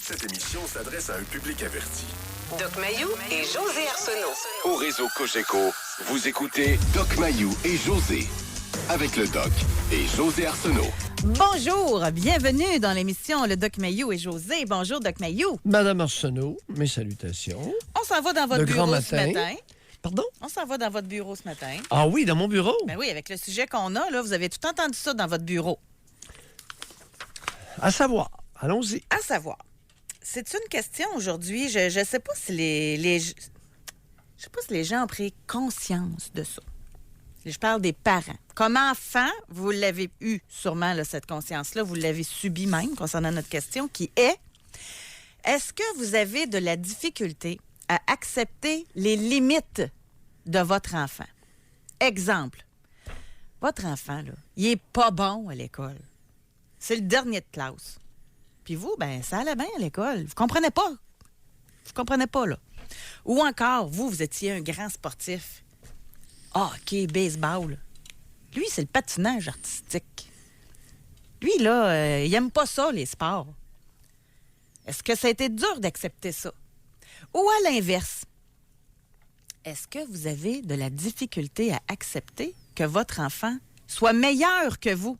Cette émission s'adresse à un public averti. Doc Mayou et José Arsenault. Au réseau Cogeco, vous écoutez Doc Mayou et José. Avec le Doc et José Arsenault. Bonjour, bienvenue dans l'émission Le Doc Mayou et José. Bonjour, Doc Mayou. Madame Arsenault, mes salutations. On s'en va dans votre bureau ce matin. Pardon? On s'en va dans votre bureau ce matin. Ah oui, dans mon bureau? Ben oui, avec le sujet qu'on a, là, vous avez tout entendu ça dans votre bureau. À savoir, allons-y. À savoir, c'est une question aujourd'hui. Je ne sais pas si je sais pas si les gens ont pris conscience de ça. Je parle des parents. Comme enfant, vous l'avez eu sûrement, là, cette conscience-là. Vous l'avez subi même concernant notre question qui est: est-ce que vous avez de la difficulté à accepter les limites de votre enfant? Exemple, votre enfant, là, il est pas bon à l'école. C'est le dernier de classe. Puis vous, ben ça allait bien à l'école. Vous comprenez pas. Vous comprenez pas, là. Ou encore, vous étiez un grand sportif. Hockey, baseball. Lui, c'est le patinage artistique. Lui, là, il aime pas ça, les sports. Est-ce que ça a été dur d'accepter ça? Ou à l'inverse, est-ce que vous avez de la difficulté à accepter que votre enfant soit meilleur que vous?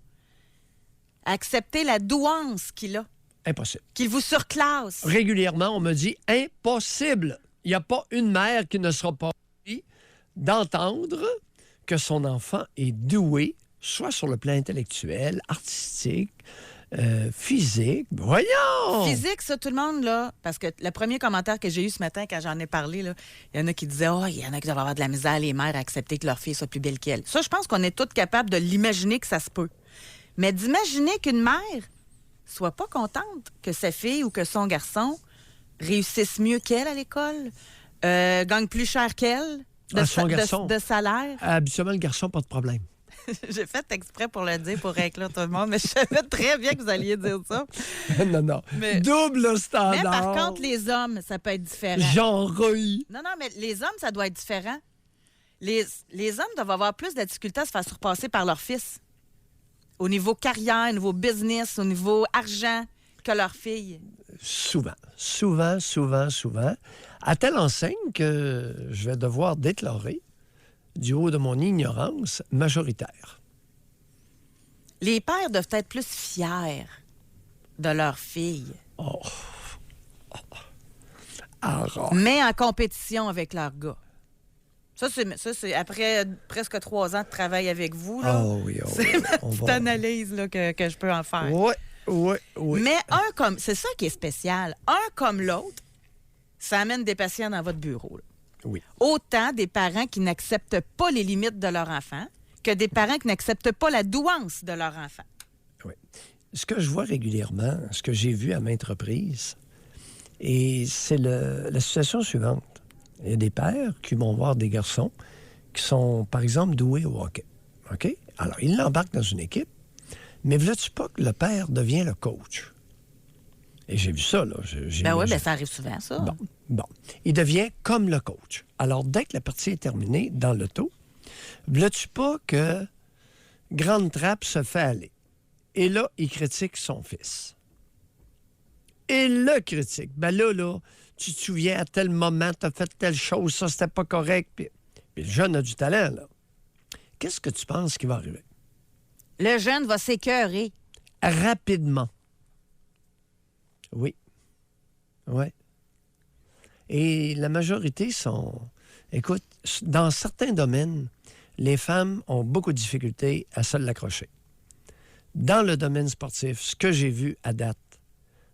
À accepter la douance qu'il a? Impossible. Qu'il vous surclasse? Régulièrement, on me dit impossible. Il n'y a pas une mère qui ne sera pas d'entendre que son enfant est doué, soit sur le plan intellectuel, artistique, physique. Voyons! Physique, ça, tout le monde, là, parce que le premier commentaire que j'ai eu ce matin, quand j'en ai parlé, là, il y en a qui disaient « il y en a qui doivent avoir de la misère, les mères, à accepter que leur fille soit plus belle qu'elle. » Ça, je pense qu'on est tous capables de l'imaginer que ça se peut. Mais d'imaginer qu'une mère soit pas contente que sa fille ou que son garçon réussisse mieux qu'elle à l'école, gagne plus cher qu'elle, de salaire. Habituellement, le garçon, pas de problème. J'ai fait exprès pour le dire, pour réclure tout le monde, mais je savais très bien que vous alliez dire ça. Non. Mais, double standard. Mais par contre, les hommes, ça peut être différent. Genre-rouille. Non, mais les hommes, ça doit être différent. Les hommes doivent avoir plus de difficultés à se faire surpasser par leur fils. Au niveau carrière, au niveau business, au niveau argent, que leur fille. Souvent. À telle enseigne que je vais devoir déclarer, du haut de mon ignorance, majoritaire. Les pères doivent être plus fiers de leur fille. Mais en compétition avec leur gars. Ça, c'est après presque 3 ans de travail avec vous. Là. C'est ma petite analyse là, que je peux en faire. Oui. Mais c'est ça qui est spécial. Un comme l'autre, ça amène des patients dans votre bureau. Là. Oui. Autant des parents qui n'acceptent pas les limites de leur enfant que des parents qui n'acceptent pas la douance de leur enfant. Oui. Ce que je vois régulièrement, ce que j'ai vu à maintes reprises, et c'est la situation suivante. Il y a des pères qui vont voir des garçons qui sont, par exemple, doués au hockey. OK? Alors, ils l'embarquent dans une équipe, mais veux-tu pas que le père devient le coach? Et j'ai vu ça, là. Ça arrive souvent, ça. Bon. Il devient comme le coach. Alors, dès que la partie est terminée, dans l'auto, veux-tu pas que Grande Trappe se fait aller? Et là, il critique son fils. Et le critique. Ben là, tu te souviens, à tel moment, tu as fait telle chose, ça, c'était pas correct. Puis le jeune a du talent, là. Qu'est-ce que tu penses qui va arriver? Le jeune va s'écœurer. Rapidement. Oui. Et la majorité sont... Écoute, dans certains domaines, les femmes ont beaucoup de difficultés à se l'accrocher. Dans le domaine sportif, ce que j'ai vu à date,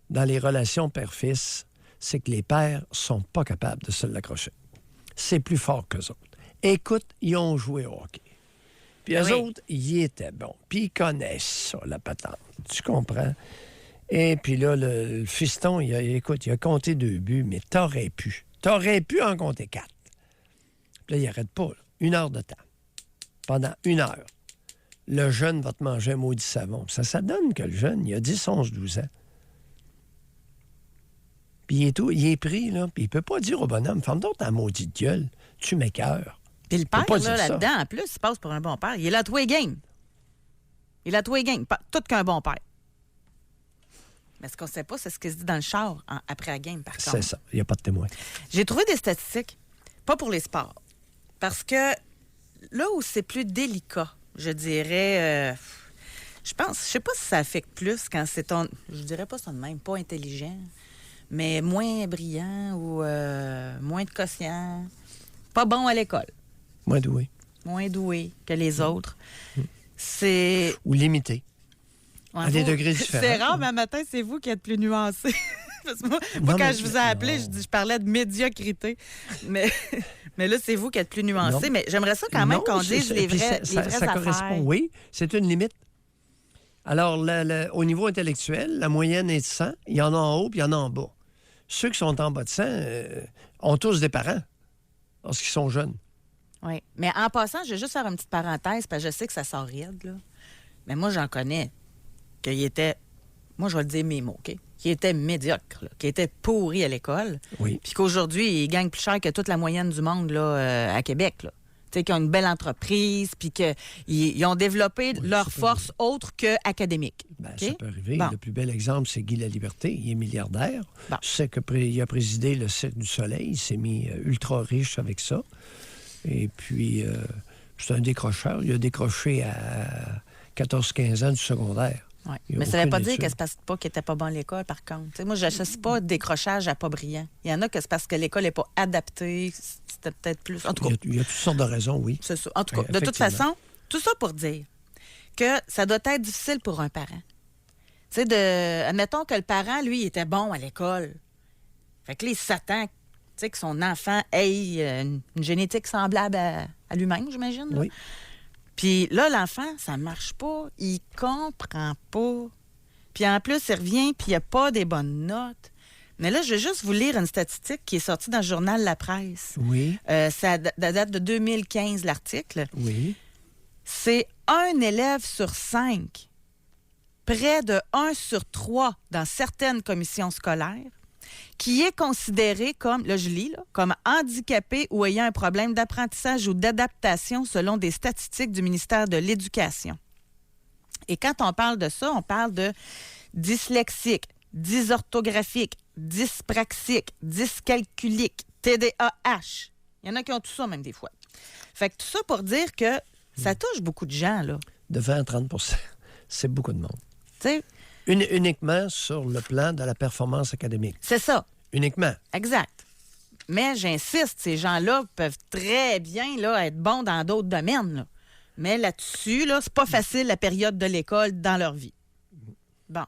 dans les relations père-fils, c'est que les pères sont pas capables de se l'accrocher. C'est plus fort qu'eux autres. Écoute, ils ont joué au hockey. Puis eux autres, ils étaient bons. Puis ils connaissent ça, la patente. Tu comprends? Et puis là, le fiston, il a compté 2 buts, mais t'aurais pu en compter 4. Puis là, il n'arrête pas. 1 heure de temps. Pendant 1 heure. Le jeune va te manger un maudit savon. Ça donne que le jeune, il a 10, 11, 12 ans. Puis il est pris, là. Puis il peut pas dire au bonhomme, ferme donc ta maudite gueule, tu m'écoeures. Puis le père, là-dedans, en plus, il passe pour un bon père. Il est là à tous les games. Tout qu'un bon père. Mais ce qu'on ne sait pas, c'est ce qui se dit dans le char après la game, par contre. C'est ça. Il n'y a pas de témoin. J'ai trouvé des statistiques, pas pour les sports, parce que là où c'est plus délicat, je dirais, je sais pas si ça affecte plus quand c'est je dirais pas ça de même, pas intelligent, mais moins brillant ou moins de quotient, pas bon à l'école, Moins doué. moins doué que les autres. C'est... Ou limité. À des degrés différents. C'est rare, mais un matin, c'est vous qui êtes plus nuancé. Parce que moi, Non, quand mais- je vous ai appelé, je parlais de médiocrité. Mais là, c'est vous qui êtes plus nuancé. Non. Mais j'aimerais ça quand même Non, qu'on c'est- dise c'est- les puis vraies, ça les vraies correspond, affaires. oui. C'est une limite. Alors, au niveau intellectuel, la moyenne est de 100. Il y en a en haut puis il y en a en bas. Ceux qui sont en bas de 100 ont tous des parents lorsqu'ils sont jeunes. Oui. Mais en passant, je vais juste faire une petite parenthèse, parce que je sais que ça sort raide, là. Mais moi, j'en connais qu'il était... Moi, je vais le dire mes mots, OK? Qui était médiocre, là, qui était pourri à l'école. Oui. Puis qu'aujourd'hui, ils gagnent plus cher que toute la moyenne du monde là, à Québec, là. Tu sais, qu'ils ont une belle entreprise, puis qu'ils ont développé leur force autre qu'académique. Ben, OK? ça peut arriver. Bon. Le plus bel exemple, c'est Guy Laliberté. Il est milliardaire. Bon. Je sais qu'il a présidé le Cirque du Soleil. Il s'est mis ultra riche avec ça. Et puis, c'est un décrocheur. Il a décroché à 14-15 ans du secondaire. Ouais. Il y a Mais ça ne veut aucune pas dire étude. que c'est parce pas qu'il n'était pas bon à l'école, par contre. Tu sais, moi, je n'associe pas décrochage à pas brillant. Il y en a que c'est parce que l'école n'est pas adaptée. C'était peut-être plus... En tout cas, Il y a toutes sortes de raisons, oui. c'est ça. En tout cas, Oui, de toute effectivement. façon, tout ça pour dire que ça doit être difficile pour un parent. Tu sais, admettons que le parent, lui, il était bon à l'école. Fait que là, il s'attend, tu sais, que son enfant ait une génétique semblable à lui-même, j'imagine. Là. Oui. Puis là, l'enfant, ça marche pas. Il comprend pas. Puis en plus, il revient, puis il n'y a pas des bonnes notes. Mais là, je vais juste vous lire une statistique qui est sortie dans le journal La Presse. Oui, Ça date de 2015, l'article. oui. C'est 1 élève sur 5, près de 1 sur 3 dans certaines commissions scolaires, qui est considéré comme, là je lis, là, comme handicapé ou ayant un problème d'apprentissage ou d'adaptation selon des statistiques du ministère de l'Éducation. Et quand on parle de ça, on parle de dyslexique, dysorthographique, dyspraxique, dyscalculique, TDAH. Il y en a qui ont tout ça même des fois. Fait que tout ça pour dire que ça touche beaucoup de gens, là. De 20 à 30 c'est beaucoup de monde. Tu sais, Uniquement sur le plan de la performance académique. c'est ça. Uniquement. Exact. Mais j'insiste, ces gens-là peuvent très bien là, être bons dans d'autres domaines. Là. Mais là-dessus, là, c'est pas facile la période de l'école dans leur vie. Bon.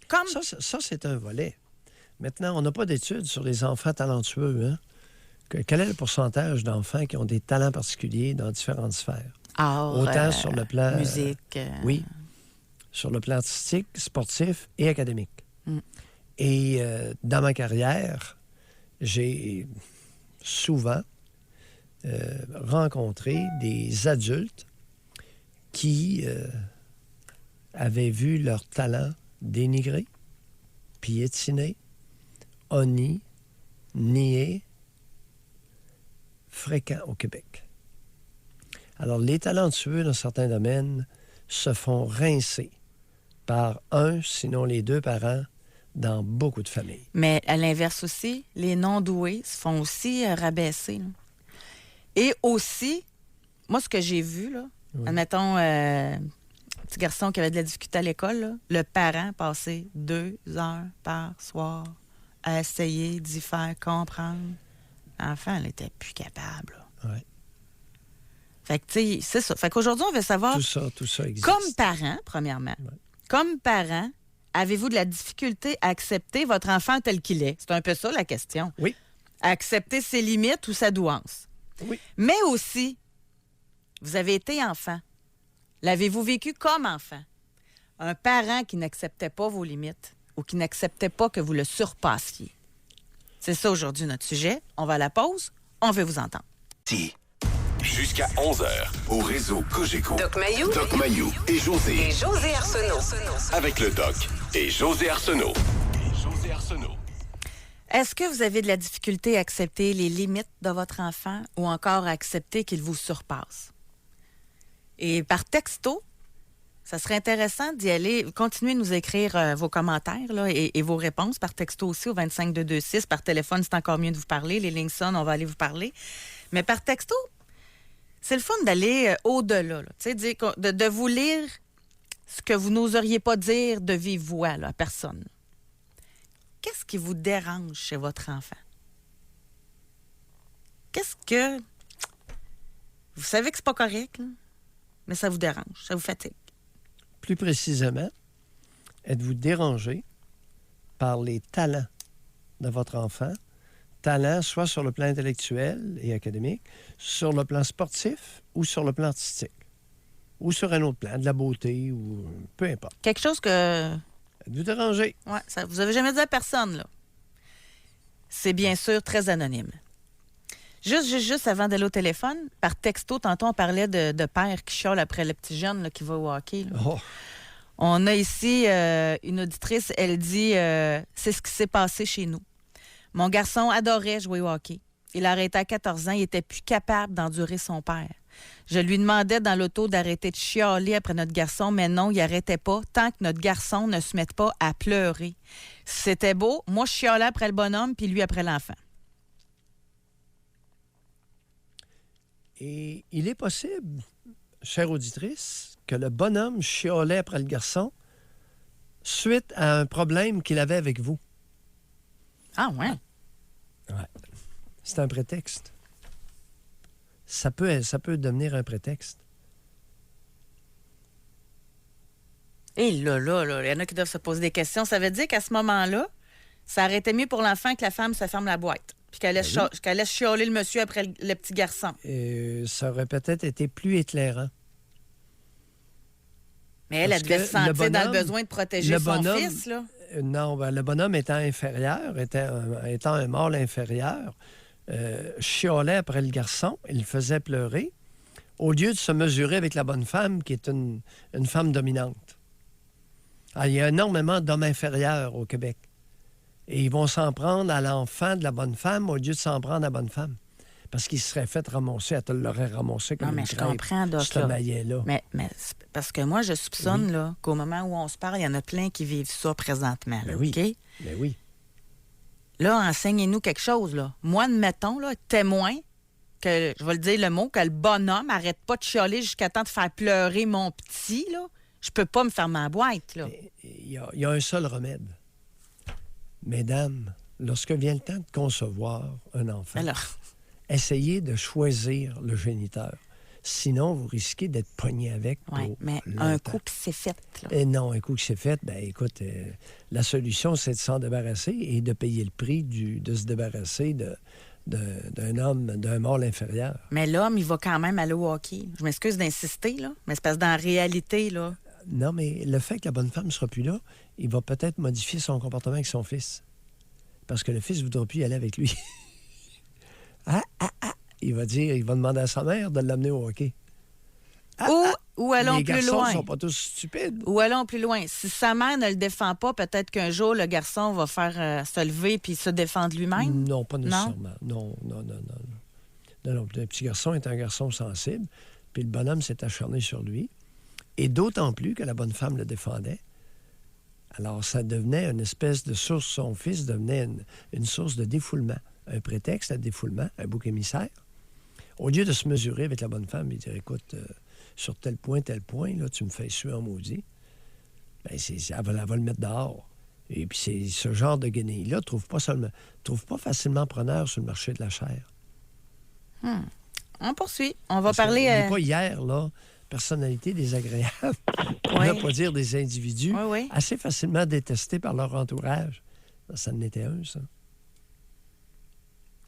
Comme... Ça, c'est un volet. Maintenant, on n'a pas d'études sur les enfants talentueux. Hein? Quel est le pourcentage d'enfants qui ont des talents particuliers dans différentes sphères? Art, Autant sur le plan... musique. Oui. Sur le plan artistique, sportif et académique. Mm. Et dans ma carrière, j'ai souvent rencontré des adultes qui avaient vu leur talent dénigré, piétiné, honni, nié, fréquent au Québec. Alors, les talentueux dans certains domaines se font rincer par un, sinon les deux parents, dans beaucoup de familles. Mais à l'inverse aussi, les non-doués se font aussi rabaisser. Là. Et aussi, moi, ce que j'ai vu, là, admettons, petit garçon qui avait de la difficulté à l'école, là, le parent passait 2 heures par soir à essayer d'y faire comprendre. L'enfant, elle n'était plus capable. Là. Ouais. Fait que, tu sais, c'est ça. Fait qu'aujourd'hui, on veut savoir, Tout ça existe. comme parent, premièrement, comme parent, avez-vous de la difficulté à accepter votre enfant tel qu'il est? C'est un peu ça, la question. Oui. À accepter ses limites ou sa douance. Oui. Mais aussi, vous avez été enfant. L'avez-vous vécu comme enfant? Un parent qui n'acceptait pas vos limites ou qui n'acceptait pas que vous le surpassiez. C'est ça aujourd'hui notre sujet. On va à la pause. On veut vous entendre. Jusqu'à 11h, au réseau Cogeco. Doc Mayou. Doc Mayou et José. Et José Arsenault. Avec le Doc et José Arsenault. Est-ce que vous avez de la difficulté à accepter les limites de votre enfant ou encore à accepter qu'il vous surpasse? Et par texto, Ça serait intéressant d'y aller. Continuez de nous écrire vos commentaires là, et vos réponses par texto aussi au 25226. Par téléphone, c'est encore mieux de vous parler. Les lignes sonnent, on va aller vous parler. Mais par texto, c'est le fun d'aller au-delà. Là. Tu sais, de vous lire ce que vous n'oseriez pas dire de vive voix là, à personne. Qu'est-ce qui vous dérange chez votre enfant? Qu'est-ce que... Vous savez que c'est pas correct, là, mais ça vous dérange, ça vous fatigue. Plus précisément, êtes-vous dérangé par les talents de votre enfant? Talents soit sur le plan intellectuel et académique, sur le plan sportif ou sur le plan artistique? Ou sur un autre plan, de la beauté ou peu importe. Quelque chose que... Êtes-vous dérangé? Oui, ça vous avez jamais dit à personne, là. C'est bien sûr très anonyme. Juste avant d'aller au téléphone, par texto, tantôt, on parlait de père qui chiale après le petit jeune là, qui va au hockey. Là. Oh. On a ici une auditrice, elle dit c'est ce qui s'est passé chez nous. Mon garçon adorait jouer au hockey. Il a arrêté à 14 ans, il était plus capable d'endurer son père. Je lui demandais dans l'auto d'arrêter de chialer après notre garçon, mais non, il n'arrêtait pas tant que notre garçon ne se mette pas à pleurer. C'était beau. Moi, je chialais après le bonhomme, puis lui après l'enfant. Et il est possible, chère auditrice, que le bonhomme chialait après le garçon suite à un problème qu'il avait avec vous. Ah ouais? Ouais. C'est un prétexte. Ça peut devenir un prétexte. Et là, il y en a qui doivent se poser des questions. Ça veut dire qu'à ce moment-là, ça aurait été mieux pour l'enfant que la femme se ferme la boîte. Puis qu'elle laisse chialer le monsieur après le petit garçon. Ça aurait peut-être été plus éclairant. Mais elle devait se sentir dans le besoin de protéger son fils, là. Non, le bonhomme étant inférieur, étant un mâle inférieur, chialait après le garçon, il le faisait pleurer, au lieu de se mesurer avec la bonne femme, qui est une femme dominante. Alors, il y a énormément d'hommes inférieurs au Québec. Et ils vont s'en prendre à l'enfant de la bonne femme au lieu de s'en prendre à la bonne femme. Parce qu'il serait fait ramasser, elle te l'aurait ramassé comme une crêpe. Je comprends, Doc. Ce maillet-là. Mais parce que moi, je soupçonne là, qu'au moment où on se parle, il y en a plein qui vivent ça présentement. Là, oui. OK? Mais oui. Là, enseignez-nous quelque chose. Là. Moi, admettons, là, témoin, que je vais le dire le mot, que le bonhomme arrête pas de chialer jusqu'à temps de faire pleurer mon petit, là. Je peux pas me faire ma boîte, là. Il y a un seul remède. Mesdames, lorsque vient le temps de concevoir un enfant, essayez de choisir le géniteur. Sinon, vous risquez d'être pogné avec pour mais longtemps. Un coup qui s'est fait. Là. Et non, un coup qui s'est fait, écoute, la solution, c'est de s'en débarrasser et de payer le prix de se débarrasser d'un homme, d'un mâle inférieur. Mais l'homme, il va quand même aller au hockey. Je m'excuse d'insister, là, mais c'est parce que dans la réalité, là... Non, mais le fait que la bonne femme ne sera plus là, il va peut-être modifier son comportement avec son fils. Parce que le fils ne voudra plus y aller avec lui. Il va demander à sa mère de l'amener au hockey. Ou allons plus loin. Les garçons ne sont pas tous stupides. Ou allons plus loin. Si sa mère ne le défend pas, peut-être qu'un jour, le garçon va faire se lever puis se défendre lui-même? Non, pas nécessairement. Non. Le petit garçon est un garçon sensible, puis le bonhomme s'est acharné sur lui. Et d'autant plus que la bonne femme le défendait. Alors, ça devenait une espèce de source. Son fils devenait une source de défoulement. Un prétexte à défoulement, un bouc émissaire. Au lieu de se mesurer avec la bonne femme et dire, écoute, sur tel point, là, tu me fais suer en maudit, elle va le mettre dehors. Et puis, ce genre de guenilles-là ne trouve pas facilement preneur sur le marché de la chair. On poursuit. On va parler... On n'est pas hier, là, personnalité désagréable, pour ne pas dire des individus assez facilement détestés par leur entourage. Ça en était un, ça.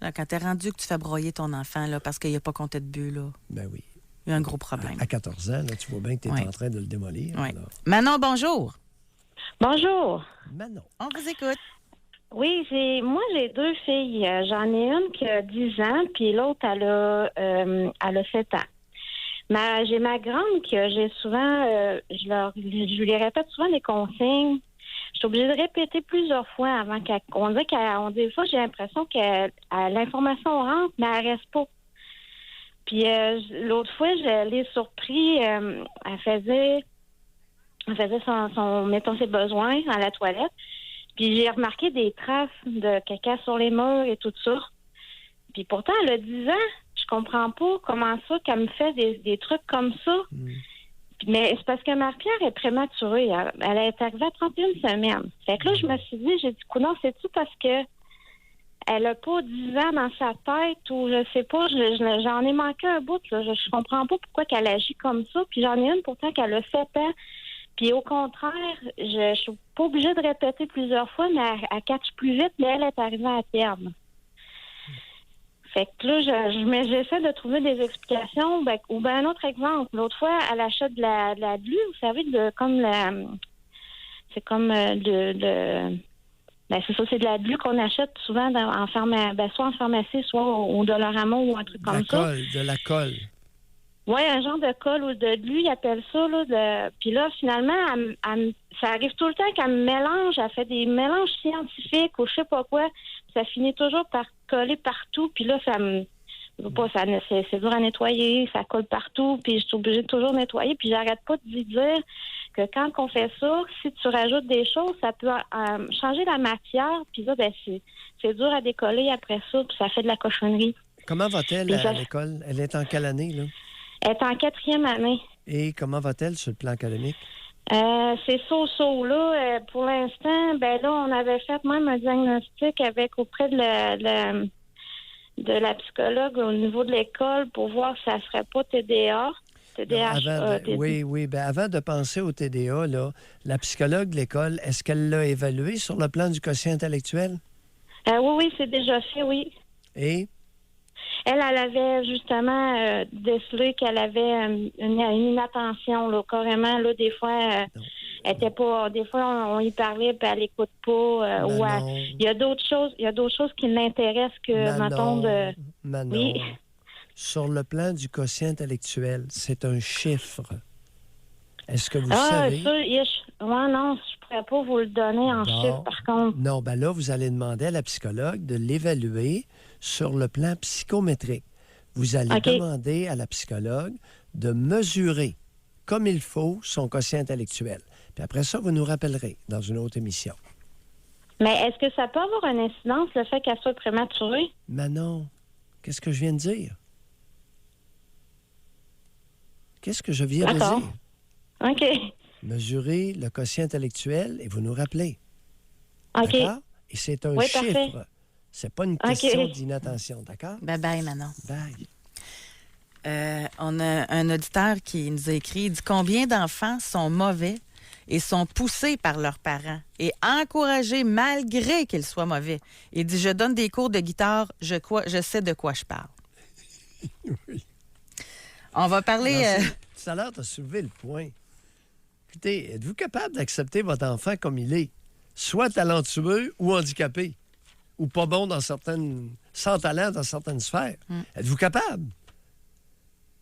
Là, quand t'es rendu que tu fais broyer ton enfant là, parce qu'il n'a pas compté de but, là. Ben oui. Il y a un gros problème. À 14 ans, là, tu vois bien que tu es en train de le démolir. Oui. Manon, bonjour. Bonjour. Manon. On vous écoute. Oui, moi, j'ai 2 filles. J'en ai une qui a 10 ans, puis l'autre, elle a 7 ans. J'ai ma grande que j'ai souvent, je lui répète souvent les consignes. Je suis obligée de répéter plusieurs fois avant qu'on dit des fois, j'ai l'impression que l'information rentre, mais elle reste pas. Puis l'autre fois, je l'ai surpris, elle faisait elle faisait mettons, ses besoins à la toilette. Puis j'ai remarqué des traces de caca sur les murs et tout ça. Puis pourtant, elle a 10 ans. Je comprends pas comment ça qu'elle me fait des trucs comme ça. Mais c'est parce que Marie-Pierre est prématurée. Elle est arrivée à 31 semaines. Fait que là, je me suis dit, j'ai dit, non, c'est-tu parce que elle a pas 10 ans dans sa tête ou je sais pas, j'en ai manqué un bout. Là. Je comprends pas pourquoi qu'elle agit comme ça. Puis j'en ai une pourtant qu'elle a 7 ans. Puis au contraire, je suis pas obligée de répéter plusieurs fois, mais elle catch plus vite, mais elle est arrivée à terme. Fait que là, j'essaie de trouver des explications. Ou un autre exemple. L'autre fois, elle achète de la glu, vous savez, c'est c'est de la glu qu'on achète souvent soit en pharmacie, soit au Dollarama ou un truc comme ça. De la colle. Oui, un genre de colle ou de glu, ils appellent ça. Puis là, finalement, ça arrive tout le temps qu'elle me mélange. Elle fait des mélanges scientifiques ou je sais pas quoi. Ça finit toujours par coller partout. Puis là, c'est dur à nettoyer. Ça colle partout. Puis je suis obligée de toujours nettoyer. Puis j'arrête pas de lui dire que quand on fait ça, si tu rajoutes des choses, ça peut changer la matière. Puis là, c'est dur à décoller après ça. Puis ça fait de la cochonnerie. Comment va-t-elle à l'école? Elle est en quelle année, là? Elle est en 4e année. Et comment va-t-elle sur le plan académique? C'est so-so. Là, pour l'instant, là, on avait fait même un diagnostic auprès de la psychologue au niveau de l'école pour voir si ça ne serait pas TDA. Oui. Avant de penser au TDA, là, la psychologue de l'école, est-ce qu'elle l'a évalué sur le plan du quotient intellectuel? Oui, c'est déjà fait, oui. Et? Elle avait justement décelé qu'elle avait une inattention, là, carrément. Là, des fois, elle était pas. Des fois, on y parlait, puis elle n'écoute pas. Il y a d'autres choses qui l'intéressent que, mettons, de. Manon, oui. Sur le plan du quotient intellectuel, c'est un chiffre. Est-ce que vous savez? Non, je pourrais pas vous le donner en chiffres, par contre. Non, là, vous allez demander à la psychologue de l'évaluer sur le plan psychométrique. Vous allez demander à la psychologue de mesurer comme il faut son quotient intellectuel. Puis après ça, vous nous rappellerez dans une autre émission. Mais est-ce que ça peut avoir une incidence, le fait qu'elle soit prématurée? Manon, qu'est-ce que je viens de dire? Qu'est-ce que je viens de dire? OK. Mesurer le quotient intellectuel et vous nous rappelez. OK. D'accord? Et c'est un chiffre. Parfait. C'est pas une question d'inattention, d'accord? Bye-bye, Manon. Bye. On a un auditeur qui nous a écrit, il dit « Combien d'enfants sont mauvais et sont poussés par leurs parents et encouragés malgré qu'ils soient mauvais? » Il dit « Je donne des cours de guitare, je sais de quoi je parle. » Oui. On va parler... Tout à l'heure, tu as soulevé le point. Écoutez, êtes-vous capable d'accepter votre enfant comme il est? Soit talentueux ou handicapé. Ou pas bon sans talent dans certaines sphères. Êtes-vous capable?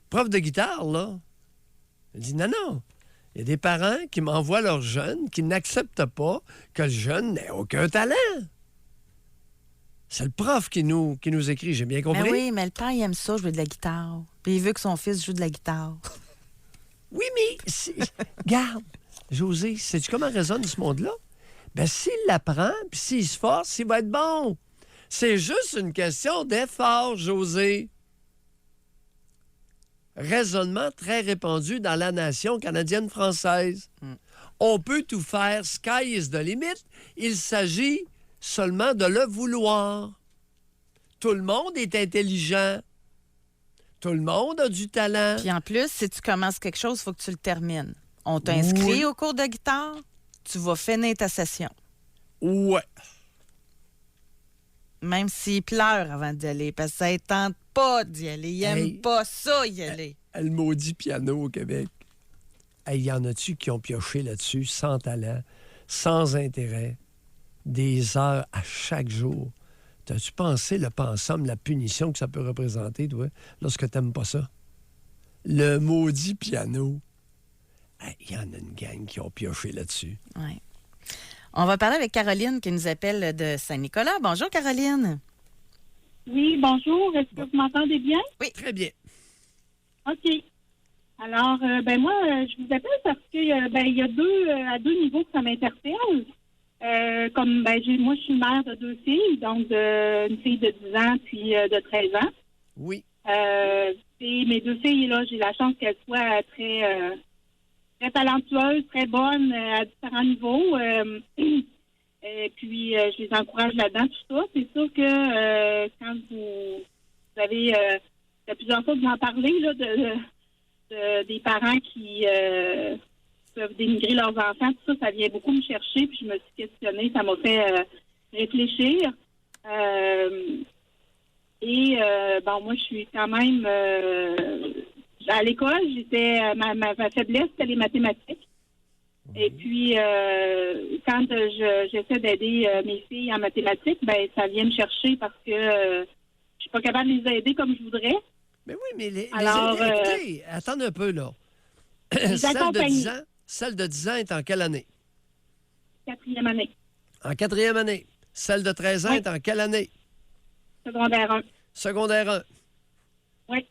Prof de guitare, là, elle dit non. Il y a des parents qui m'envoient leurs jeunes qui n'acceptent pas que le jeune n'ait aucun talent. C'est le prof qui nous écrit, j'ai bien compris? Mais oui, mais le père, il aime ça, jouer de la guitare. Puis il veut que son fils joue de la guitare. Oui, mais garde, José, sais-tu comment résonne ce monde-là? S'il l'apprend, puis s'il se force, il va être bon. C'est juste une question d'effort, José. Raisonnement très répandu dans la nation canadienne-française. On peut tout faire, sky is the limit. Il s'agit seulement de le vouloir. Tout le monde est intelligent. Tout le monde a du talent. Puis en plus, si tu commences quelque chose, il faut que tu le termines. On t'inscrit au cours de guitare, tu vas finir ta session. Ouais. Même s'il pleure avant d'y aller, parce que ça ne tente pas d'y aller. Il n'aime pas ça y aller. Le maudit piano au Québec. Il y en a-tu qui ont pioché là-dessus sans talent, sans intérêt, des heures à chaque jour? T'as-tu pensé le pensum, la punition que ça peut représenter, toi, lorsque t'aimes pas ça? Le maudit piano. Il y en a une gang qui ont pioché là-dessus. Oui. On va parler avec Caroline qui nous appelle de Saint-Nicolas. Bonjour, Caroline. Oui, bonjour. Est-ce que vous m'entendez bien? Oui. Très bien. OK. Alors, moi, je vous appelle parce que il y a à deux niveaux que ça m'interpelle. Moi, je suis mère de 2 filles, donc une fille de 10 ans puis de 13 ans. Oui. Et mes 2 filles, là, j'ai la chance qu'elles soient très, très talentueuses, très bonnes à différents niveaux. Et puis, je les encourage là-dedans, tout ça. C'est sûr que quand vous avez, il y a plusieurs fois que vous en parlez, là, des parents qui peuvent dénigrer leurs enfants, tout ça, ça vient beaucoup me chercher, puis je me suis questionnée, ça m'a fait réfléchir. Moi, je suis quand même... à l'école, ma faiblesse, c'était les mathématiques. Et puis, quand j'essaie d'aider mes filles en mathématiques, ça vient me chercher parce que je suis pas capable de les aider comme je voudrais. Mais oui, mais Alors, écoutez, attendez un peu, là. Celle de 10 ans est en quelle année? 4e année. En 4e année. Celle de 13 ans est en quelle année? Secondaire 1. Secondaire 1. Oui.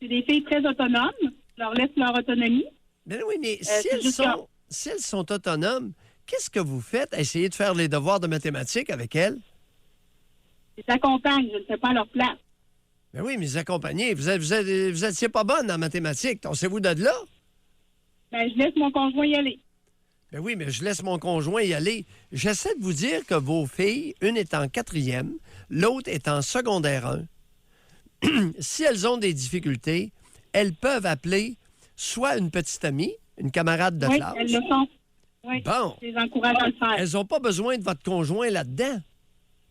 C'est des filles très autonomes. Je leur laisse leur autonomie. Ben oui, mais si elles sont autonomes, qu'est-ce que vous faites à essayer de faire les devoirs de mathématiques avec elles? Je les accompagne, je ne le fais pas à leur place. Ben oui, mais les accompagner, vous étiez pas bonne en mathématiques. Pensez-vous de là? Je laisse mon conjoint y aller. Ben oui, mais je laisse mon conjoint y aller. J'essaie de vous dire que vos filles, une est en 4e, l'autre est en secondaire 1. Si elles ont des difficultés, elles peuvent appeler soit une petite amie, une camarade de classe. Oui, elles le font. Oui, bon. Je les encourage à le faire. Elles n'ont pas besoin de votre conjoint là-dedans.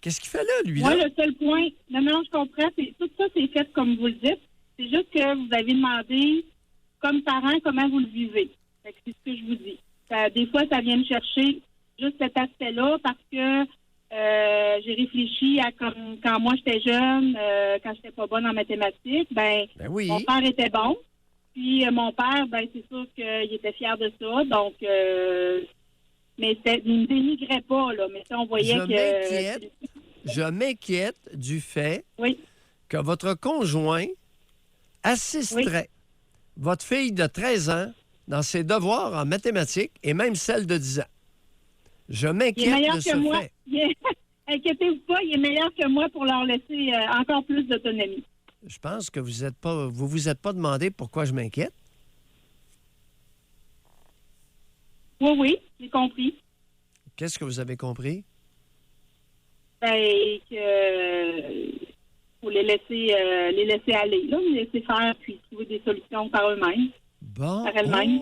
Qu'est-ce qu'il fait là, lui, là? Moi, le seul point... Non, je comprends. Tout ça, c'est fait comme vous le dites. C'est juste que vous avez demandé, comme parent, comment vous le vivez. Fait que c'est ce que je vous dis. Des fois, ça vient me chercher juste cet aspect-là parce que j'ai réfléchi à comme quand moi, j'étais jeune, quand j'étais pas bonne en mathématiques, oui. Mon père était bon. Puis mon père, c'est sûr qu'il était fier de ça. Donc, mais il ne dénigrait pas, là. Mais ça, on voyait Je m'inquiète du fait oui. que votre conjoint assisterait votre fille de 13 ans dans ses devoirs en mathématiques et même celle de 10 ans. Je m'inquiète de ce fait. Inquiétez-vous pas, il est meilleur que moi pour leur laisser encore plus d'autonomie. Je pense que vous vous êtes pas demandé pourquoi je m'inquiète. Oui, j'ai compris. Qu'est-ce que vous avez compris? Que faut les laisser aller, là, les laisser faire puis trouver des solutions par eux-mêmes. Bon. Par elles-mêmes.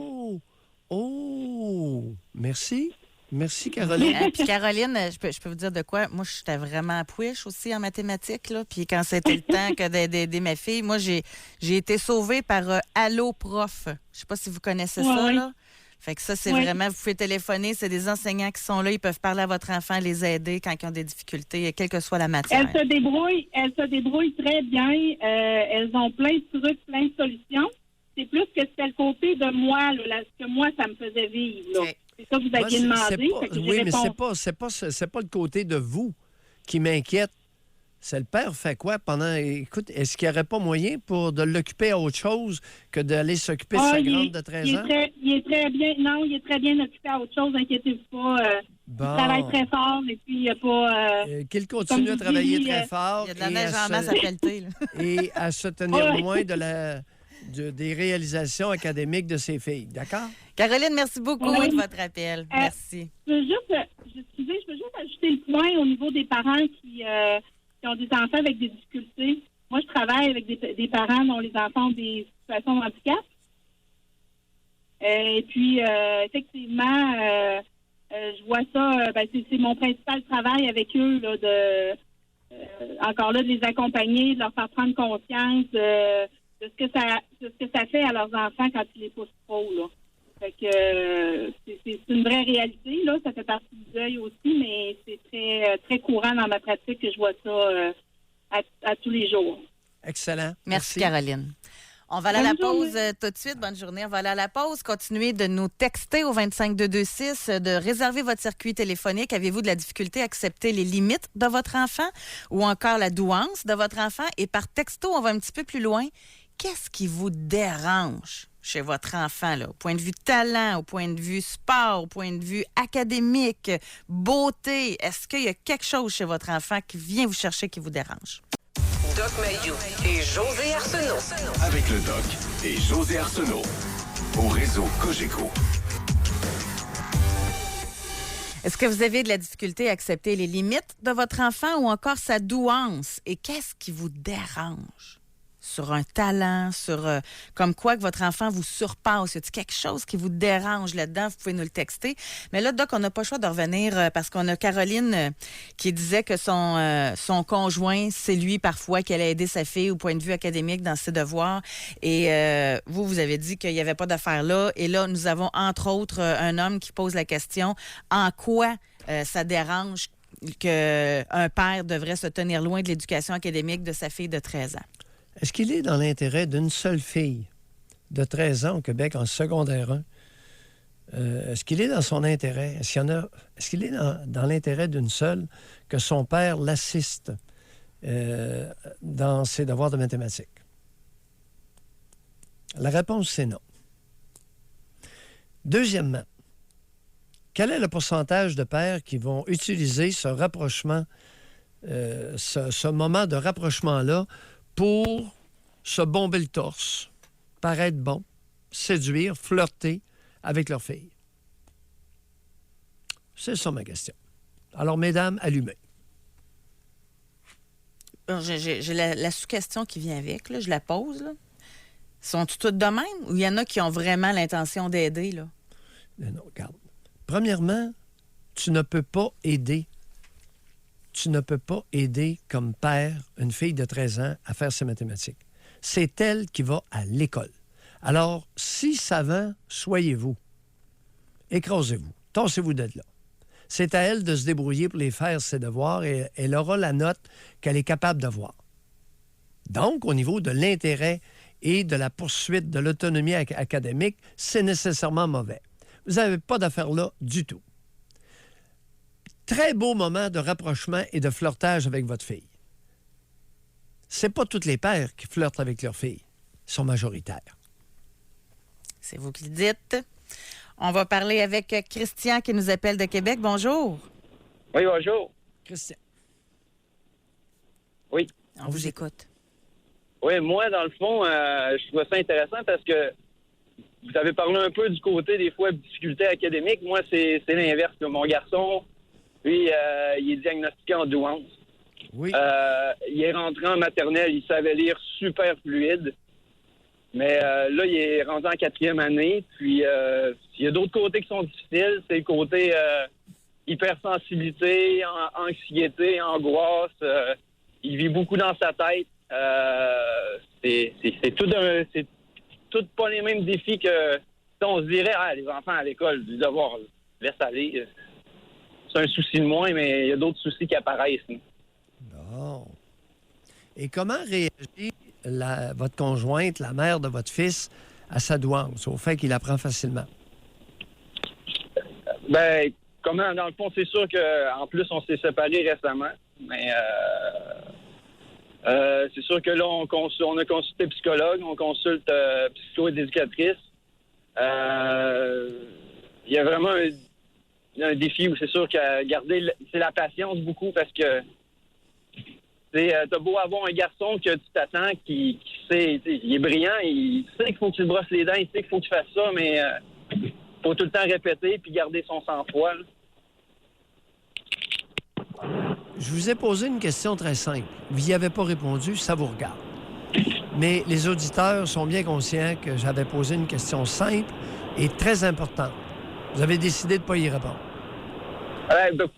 Oh! Merci. Merci, Caroline. Puis Caroline, je peux vous dire de quoi? Moi, j'étais vraiment pouiche aussi en mathématiques. Là. Puis quand c'était le temps que d'aider ma fille, moi, j'ai été sauvée par Allo Prof. Je sais pas si vous connaissez ça, là. Fait que ça, c'est vraiment, vous pouvez téléphoner, c'est des enseignants qui sont là, ils peuvent parler à votre enfant, les aider quand ils ont des difficultés, quelle que soit la matière. Elles se débrouillent très bien. Elles ont plein de trucs, plein de solutions. C'est plus que c'était le côté de moi, là, ce que moi, ça me faisait vivre, là. Okay. C'est ça que vous aviez demandé. Mais c'est pas le côté de vous qui m'inquiète. C'est le père fait quoi pendant... Écoute, est-ce qu'il n'y aurait pas moyen de l'occuper à autre chose que d'aller s'occuper de sa grande de 13 ans? Il est très bien... Non, il est très bien occupé à autre chose, inquiétez-vous pas. Il travaille très fort et puis il n'y a pas... qu'il continue à travailler très fort. Il y a de la neige en masse à pelleter. Et à se tenir loin des réalisations académiques de ses filles. D'accord? Caroline, merci beaucoup de votre appel. Merci. Je veux juste ajouter le point au niveau des parents qui ont des enfants avec des difficultés. Moi, je travaille avec des parents dont les enfants ont des situations de handicap. Et puis, effectivement, je vois ça, c'est mon principal travail avec eux, là, encore là, de les accompagner, de leur faire prendre conscience de ce que ça fait à leurs enfants quand ils les poussent trop, là. Fait que c'est une vraie réalité, là. Ça fait partie du deuil aussi, mais c'est très, très courant dans ma pratique que je vois ça à tous les jours. Excellent. Merci Caroline. On va aller à la pause tout de suite. Bonne journée. On va aller à la pause. Continuez de nous texter au 25226, de réserver votre circuit téléphonique. Avez-vous de la difficulté à accepter les limites de votre enfant ou encore la douance de votre enfant? Et par texto, on va un petit peu plus loin. Qu'est-ce qui vous dérange? chez votre enfant, là, au point de vue talent, au point de vue sport, au point de vue académique, beauté? Est-ce qu'il y a quelque chose chez votre enfant qui vient vous chercher, qui vous dérange? Doc Mayou et José Arsenault. Avec le Doc et José Arsenault. Au réseau Cogeco. Est-ce que vous avez de la difficulté à accepter les limites de votre enfant ou encore sa douance? Et qu'est-ce qui vous dérange? Sur un talent, sur comme quoi que votre enfant vous surpasse. Y a-t-il quelque chose qui vous dérange là-dedans? Vous pouvez nous le texter. Mais là, Doc, on n'a pas le choix de revenir parce qu'on a Caroline qui disait que son conjoint, c'est lui parfois qui allait aider sa fille au point de vue académique dans ses devoirs. Et vous avez dit qu'il n'y avait pas d'affaire là. Et là, nous avons entre autres un homme qui pose la question, en quoi ça dérange qu'un père devrait se tenir loin de l'éducation académique de sa fille de 13 ans? Est-ce qu'il est dans l'intérêt d'une seule fille de 13 ans au Québec en secondaire 1? Est-ce qu'il est dans son intérêt? Est-ce qu'il est dans l'intérêt d'une seule que son père l'assiste dans ses devoirs de mathématiques? La réponse, c'est non. Deuxièmement, quel est le pourcentage de pères qui vont utiliser ce rapprochement, ce moment de rapprochement-là pour se bomber le torse, paraître bon, séduire, flirter avec leur fille? C'est ça ma question. Alors, mesdames, allumez. J'ai la sous-question qui vient avec, là, je la pose. Là. Sont-ils toutes de même ou il y en a qui ont vraiment l'intention d'aider? Là? Non, regarde. Premièrement, tu ne peux pas aider. Tu ne peux pas aider comme père une fille de 13 ans à faire ses mathématiques. C'est elle qui va à l'école. Alors, si savant, soyez-vous. Écrasez-vous. Tassez-vous de là. C'est à elle de se débrouiller pour les faire, ses devoirs, et elle aura la note qu'elle est capable d'avoir. Donc, au niveau de l'intérêt et de la poursuite de l'autonomie académique, c'est nécessairement mauvais. Vous n'avez pas d'affaire là du tout. Très beau moment de rapprochement et de flirtage avec votre fille. C'est pas tous les pères qui flirtent avec leurs filles. Ils sont majoritaires. C'est vous qui le dites. On va parler avec Christian qui nous appelle de Québec. Bonjour. Oui, bonjour. Christian. Oui. On vous écoute. Oui, moi, dans le fond, je trouve ça intéressant parce que vous avez parlé un peu du côté, des fois, difficultés académiques. Moi, c'est l'inverse. Mon garçon, lui, il est diagnostiqué en douance. Oui. Il est rentré en maternelle, il savait lire super fluide. Mais là, il est rentré en 4e année. Puis, il y a d'autres côtés qui sont difficiles. C'est le côté hypersensibilité, anxiété, angoisse. Il vit beaucoup dans sa tête. C'est tout pas les mêmes défis que on se dirait, les enfants à l'école, du devoir, laisse aller. C'est un souci de moins, mais il y a d'autres soucis qui apparaissent. Bon. Et comment réagit votre conjointe, la mère de votre fils, à sa douance, au fait qu'il apprend facilement? Ben, comment, dans le fond, c'est sûr qu'en plus, on s'est séparés récemment. Mais c'est sûr que là, on a consulté psychologue, on consulte psycho-éducatrice. Il y a vraiment un défi où c'est sûr que garder c'est la patience beaucoup parce que t'as beau avoir un garçon que tu t'attends qui sait, il est brillant, il sait qu'il faut que tu te brosses les dents, il sait qu'il faut que tu fasses ça, mais faut tout le temps répéter puis garder son sang-froid. Là. Je vous ai posé une question très simple. Vous n'y avez pas répondu, ça vous regarde. Mais les auditeurs sont bien conscients que j'avais posé une question simple et très importante. Vous avez décidé de ne pas y répondre.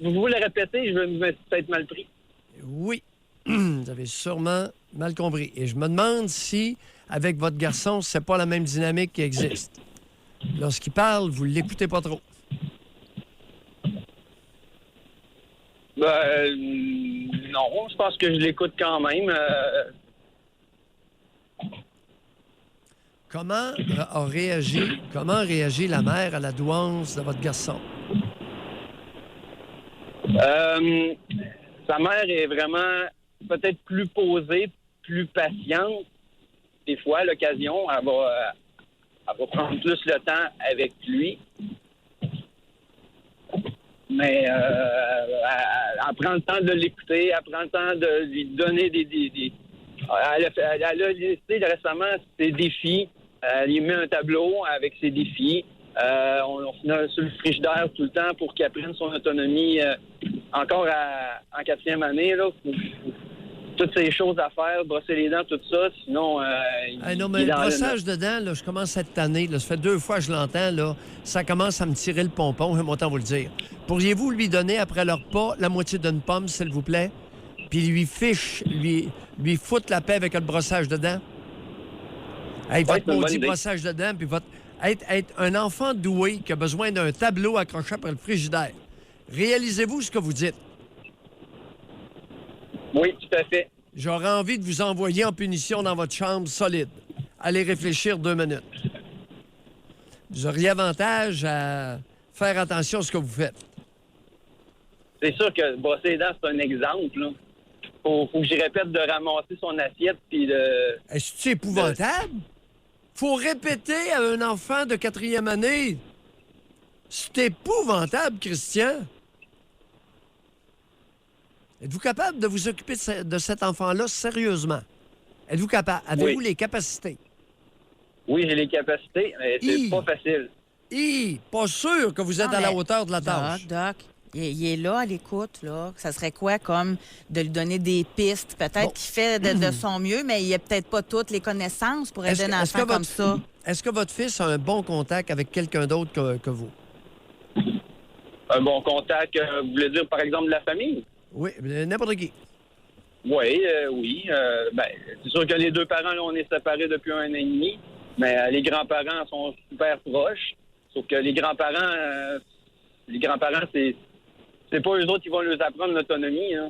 Vous voulez répéter, je me suis peut-être mal pris. Oui, vous avez sûrement mal compris. Et je me demande si, avec votre garçon, c'est pas la même dynamique qui existe. Lorsqu'il parle, vous ne l'écoutez pas trop. Non, je pense que je l'écoute quand même. Comment réagit la mère à la douance de votre garçon? Sa mère est vraiment peut-être plus posée, plus patiente. Des fois, à l'occasion, Elle va prendre plus le temps avec lui. Mais elle prend le temps de l'écouter, elle prend le temps de lui donner des... Elle a listé récemment ses défis. Elle lui met un tableau avec ses défis. On a sur le frigidaire tout le temps pour qu'il apprenne son autonomie encore en 4e année. Là, toutes ces choses à faire, brosser les dents, tout ça. Sinon, non, mais le brossage de dents, là, je commence cette année. Là, ça fait 2 fois que je l'entends. Là, ça commence à me tirer le pompon, je vais autant vous le dire. Pourriez-vous lui donner, après leur repas, la moitié d'une pomme, s'il vous plaît? Puis lui foutre la paix avec le brossage de dents? Hey, votre maudit brossage de dents, puis être un enfant doué qui a besoin d'un tableau accroché après le frigidaire. Réalisez-vous ce que vous dites? Oui, tout à fait. J'aurais envie de vous envoyer en punition dans votre chambre solide. Allez réfléchir 2 minutes. Vous auriez avantage à faire attention à ce que vous faites. C'est sûr que brosser les dents, c'est un exemple. Là. Faut que j'y répète de ramasser son assiette puis de... Est-ce que c'est épouvantable? Faut répéter à un enfant de 4e année. C'est épouvantable, Christian. Êtes-vous capable de vous occuper de cet enfant-là sérieusement? Êtes-vous capable? Avez-vous les capacités? Oui, j'ai les capacités, mais c'est pas facile. Pas sûr que vous êtes à la hauteur de la tâche. Doc, il est là à l'écoute, là. Ça serait quoi comme de lui donner des pistes? Peut-être qu'il fait de son mieux, mais il n'a peut-être pas toutes les connaissances pour aider un enfant comme ça. Est-ce que votre fils a un bon contact avec quelqu'un d'autre que vous? Un bon contact, vous voulez dire, par exemple, de la famille? Oui, n'importe qui. Oui. C'est sûr que les 2 parents, là, on est séparés depuis 1 an et demi, mais les grands-parents sont super proches. Sauf que les grands-parents, c'est pas eux autres qui vont leur apprendre l'autonomie. Hein.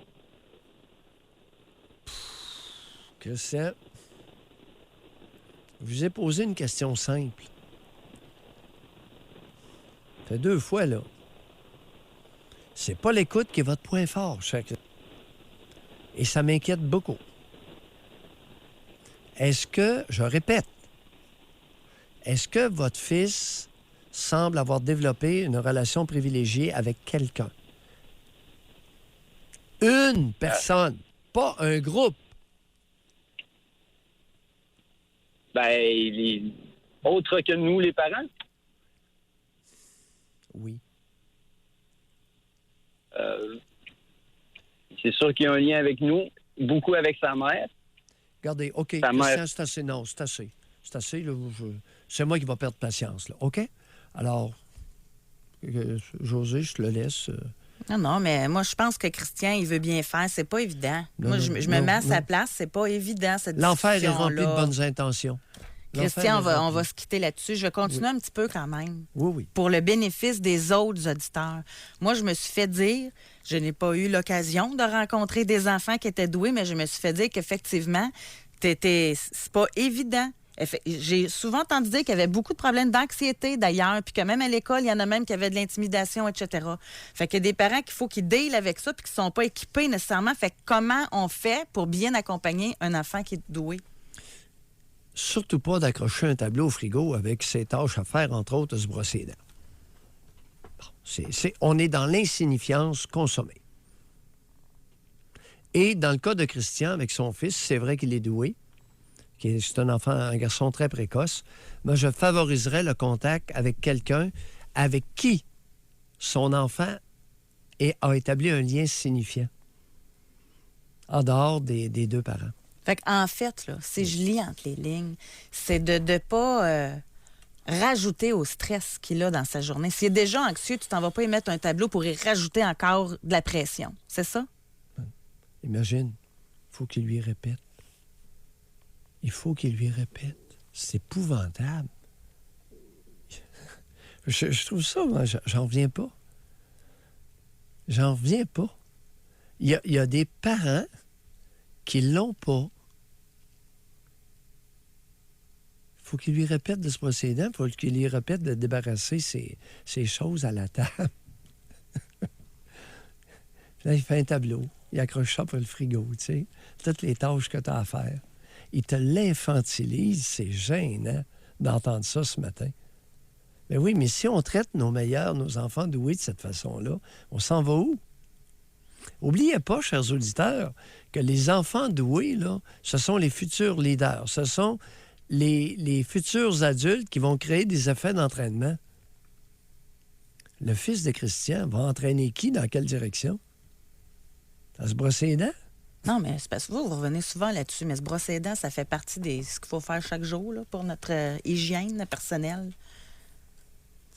Christian, je vous ai posé une question simple. Ça fait 2 fois, là. C'est pas l'écoute qui est votre point fort, et ça m'inquiète beaucoup. Est-ce que, je répète, est-ce que votre fils semble avoir développé une relation privilégiée avec quelqu'un? Une personne, pas un groupe. Autre que nous, les parents? Oui. C'est sûr qu'il y a un lien avec nous, beaucoup avec sa mère. Regardez, OK, Christian, c'est assez. Non, c'est assez. C'est assez, là. C'est moi qui vais perdre patience, là. OK? Alors, José, je te le laisse. Non, mais moi, je pense que Christian, il veut bien faire. C'est pas évident. Je me mets à sa place. C'est pas évident, cette L'enfer est rempli de discussion-là. bonnes intentions. Christian, on va se quitter là-dessus. Je vais continuer un petit peu quand même. Oui. Pour le bénéfice des autres auditeurs. Moi, je me suis fait dire, je n'ai pas eu l'occasion de rencontrer des enfants qui étaient doués, mais je me suis fait dire qu'effectivement, c'est pas évident. J'ai souvent entendu dire qu'il y avait beaucoup de problèmes d'anxiété, d'ailleurs, puis que même à l'école, il y en a même qui avaient de l'intimidation, etc. Fait qu'il y a des parents qu'il faut qu'ils dealent avec ça puis qui ne sont pas équipés nécessairement. Fait que comment on fait pour bien accompagner un enfant qui est doué? Surtout pas d'accrocher un tableau au frigo avec ses tâches à faire, entre autres, de se brosser les dents. Bon, on est dans l'insignifiance consommée. Et dans le cas de Christian, avec son fils, c'est vrai qu'il est doué. C'est un garçon très précoce. Mais je favoriserais le contact avec quelqu'un avec qui son enfant a établi un lien signifiant en dehors des 2 parents. Fait qu'en fait, là, si je lis entre les lignes, c'est de ne pas rajouter au stress qu'il a dans sa journée. S'il est déjà anxieux, tu t'en vas pas y mettre un tableau pour y rajouter encore de la pression. C'est ça? Imagine, il faut qu'il lui répète. Il faut qu'il lui répète. C'est épouvantable. Je trouve ça, moi, j'en reviens pas. J'en reviens pas. Il y a des parents qui l'ont pas. Il faut qu'il lui répète de se brosser les dents, il faut qu'il lui répète de débarrasser ses choses à la table. Puis là, il fait un tableau, il accroche ça pour le frigo, tu sais. Toutes les tâches que tu as à faire. Il te l'infantilise, c'est gênant. d'entendre ça ce matin. Mais oui, mais si on traite nos meilleurs, nos enfants doués de cette façon-là, on s'en va où? Oubliez pas, chers auditeurs, que les enfants doués, là, ce sont les futurs leaders. Ce sont les futurs adultes qui vont créer des effets d'entraînement. Le fils de Christian va entraîner qui, dans quelle direction? À se brosser les dents? Non, mais c'est parce que vous revenez souvent là-dessus, mais se brosser les dents, ça fait partie de ce qu'il faut faire chaque jour là, pour notre hygiène personnelle.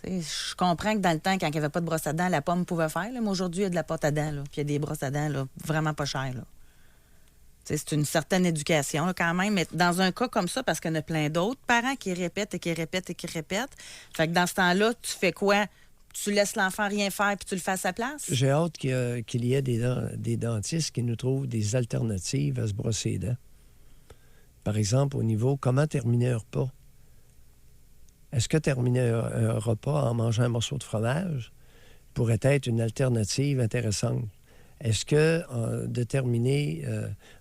T'sais, je comprends que dans le temps, quand il n'y avait pas de brosse à dents, la pomme pouvait faire, là, mais aujourd'hui, il y a de la pâte à dents, là, puis il y a des brosses à dents là, vraiment pas chères. Là. C'est une certaine éducation là, quand même, mais dans un cas comme ça, parce qu'il y en a plein d'autres parents qui répètent et qui répètent et qui répètent, fait que dans ce temps-là, tu fais quoi? Tu laisses l'enfant rien faire puis tu le fais à sa place? J'ai hâte qu'il y ait des dentistes qui nous trouvent des alternatives à se brosser les dents. Par exemple, au niveau comment terminer un repas. Est-ce que terminer un repas en mangeant un morceau de fromage pourrait être une alternative intéressante? Est-ce que de terminer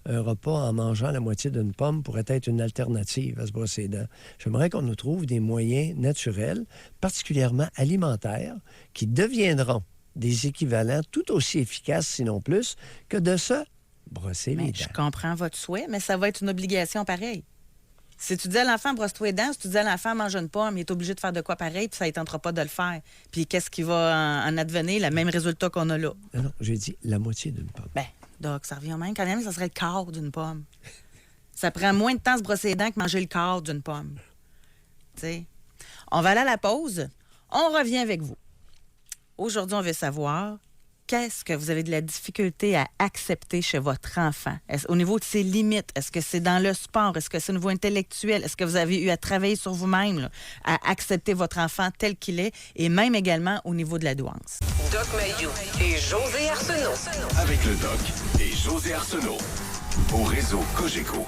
un repas en mangeant la moitié d'une pomme pourrait être une alternative à se brosser les dents? J'aimerais qu'on nous trouve des moyens naturels, particulièrement alimentaires, qui deviendront des équivalents tout aussi efficaces, sinon plus, que de se brosser les dents. Je comprends votre souhait, mais ça va être une obligation pareille. Si tu dis à l'enfant, brosse-toi les dents, si tu dis à l'enfant, mange une pomme, il est obligé de faire de quoi pareil, puis ça ne tentera pas de le faire. Puis qu'est-ce qui va en advenir? Le même résultat qu'on a là. Non, j'ai dit la moitié d'une pomme. Ben, donc, ça revient au même. Quand même, ça serait le quart d'une pomme. Ça prend moins de temps à se brosser les dents que manger le quart d'une pomme. Tu sais. On va aller à la pause. On revient avec vous. Aujourd'hui, on veut savoir qu'est-ce que vous avez de la difficulté à accepter chez votre enfant? Au niveau de ses limites, est-ce que c'est dans le sport? Est-ce que c'est au niveau intellectuel? Est-ce que vous avez eu à travailler sur vous-même, là, à accepter votre enfant tel qu'il est? Et même également au niveau de la douance. Doc Mayou et José Arsenault. Avec le Doc et José Arsenault. Au réseau Cogeco.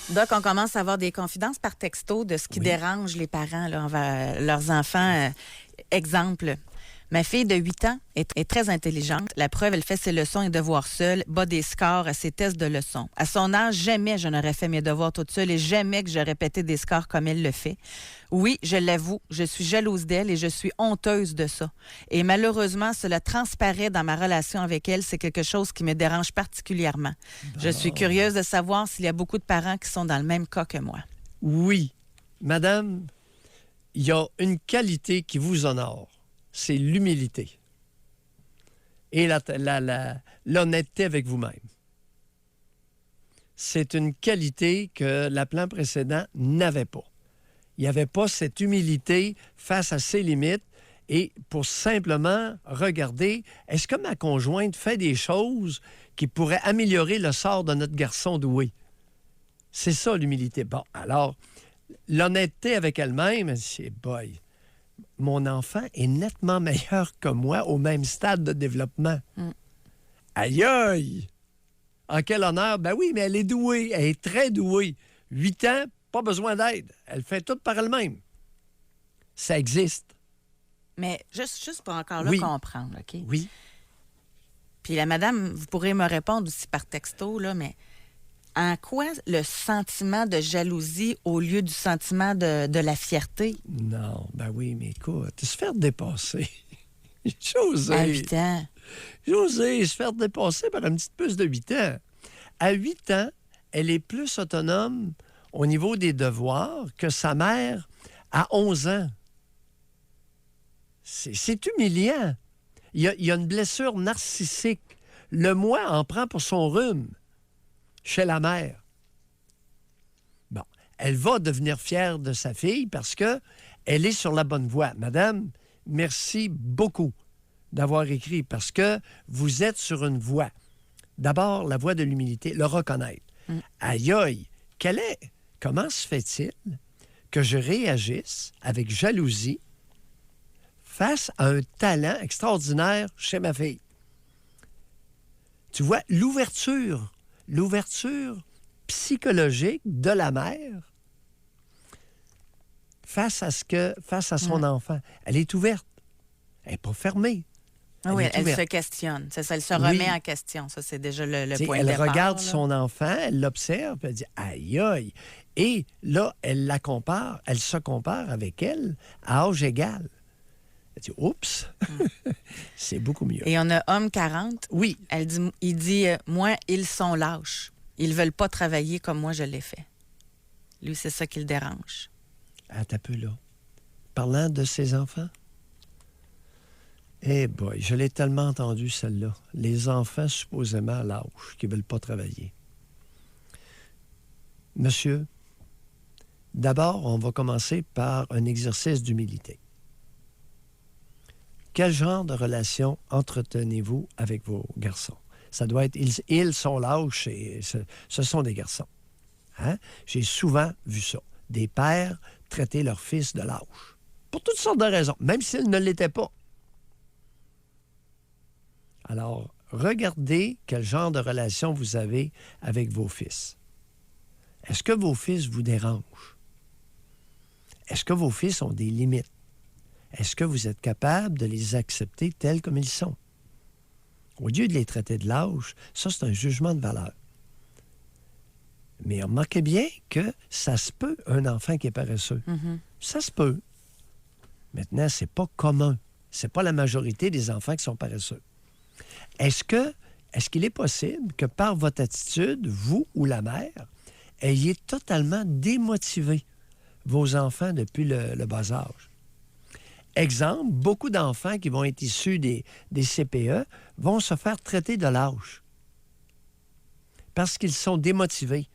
Doc, on commence à avoir des confidences par texto de ce qui dérange les parents là, envers leurs enfants. Exemple, ma fille de 8 ans est très intelligente. La preuve, elle fait ses leçons et devoirs seule, bat des scores à ses tests de leçons. À son âge, jamais je n'aurais fait mes devoirs toute seule et jamais que j'aurais pété des scores comme elle le fait. Oui, je l'avoue, je suis jalouse d'elle et je suis honteuse de ça. Et malheureusement, cela transparaît dans ma relation avec elle. C'est quelque chose qui me dérange particulièrement. Je suis curieuse de savoir s'il y a beaucoup de parents qui sont dans le même cas que moi. Oui, madame, il y a une qualité qui vous honore, c'est l'humilité et l'honnêteté avec vous-même. C'est une qualité que l'appelant précédent n'avait pas. Il n'y avait pas cette humilité face à ses limites et pour simplement regarder, est-ce que ma conjointe fait des choses qui pourraient améliorer le sort de notre garçon doué? C'est ça l'humilité. Bon, alors, l'honnêteté avec elle-même, c'est boy. Mon enfant est nettement meilleur que moi au même stade de développement. Aïe aïe! En quel honneur? Ben oui, mais elle est douée. Elle est très douée. 8 ans, pas besoin d'aide. Elle fait tout par elle-même. Ça existe. Mais juste pour encore là comprendre, OK? Oui. Puis la madame, vous pourrez me répondre aussi par texto, là, mais en quoi le sentiment de jalousie au lieu du sentiment de la fierté? Non, ben oui, mais écoute, se faire dépasser. José. À 8 ans. José, se faire dépasser par une petite puce de 8 ans. À 8 ans, elle est plus autonome au niveau des devoirs que sa mère à 11 ans. C'est humiliant. Il y a une blessure narcissique. Le moi en prend pour son rhume chez la mère. Bon, elle va devenir fière de sa fille parce que elle est sur la bonne voie. Madame, merci beaucoup d'avoir écrit parce que vous êtes sur une voie. D'abord, la voie de l'humilité, le reconnaître. Aïe aïe, comment se fait-il que je réagisse avec jalousie face à un talent extraordinaire chez ma fille? Tu vois, l'ouverture psychologique de la mère face à son enfant. Elle est ouverte. Elle n'est pas fermée. Oui, est elle ouverte. se questionne. C'est ça, elle se Oui. remet en question. Ça, c'est déjà le T'sais, point de elle départ. regarde là. son enfant, elle l'observe, puis elle dit aïe aïe. Et là, elle se compare avec elle à âge égal. Elle dit oups, c'est beaucoup mieux. Et on a Homme 40. Oui, Il dit moi, ils sont lâches. Ils veulent pas travailler comme moi je l'ai fait. Lui, c'est ça qui le dérange. attends un peu là. Parlant de ses enfants. Eh boy, je l'ai tellement entendu celle-là. Les enfants supposément lâches, qui ne veulent pas travailler. Monsieur, d'abord, on va commencer par un exercice d'humilité. Quel genre de relation entretenez-vous avec vos garçons? Ça doit être, ils sont lâches et ce sont des garçons. Hein? J'ai souvent vu ça. Des pères traiter leurs fils de lâches. Pour toutes sortes de raisons, même s'ils ne l'étaient pas. Alors, regardez quel genre de relation vous avez avec vos fils. Est-ce que vos fils vous dérangent? Est-ce que vos fils ont des limites? Est-ce que vous êtes capable de les accepter tels comme ils sont? Au lieu de les traiter de lâches, ça, c'est un jugement de valeur. Mais remarquez bien que ça se peut, un enfant qui est paresseux. Mm-hmm. Ça se peut. Maintenant, c'est pas commun. C'est pas la majorité des enfants qui sont paresseux. Est-ce qu'il est possible que par votre attitude, vous ou la mère, ayez totalement démotivé vos enfants depuis le bas âge? Exemple, beaucoup d'enfants qui vont être issus des CPE vont se faire traiter de lâches parce qu'ils sont démotivés.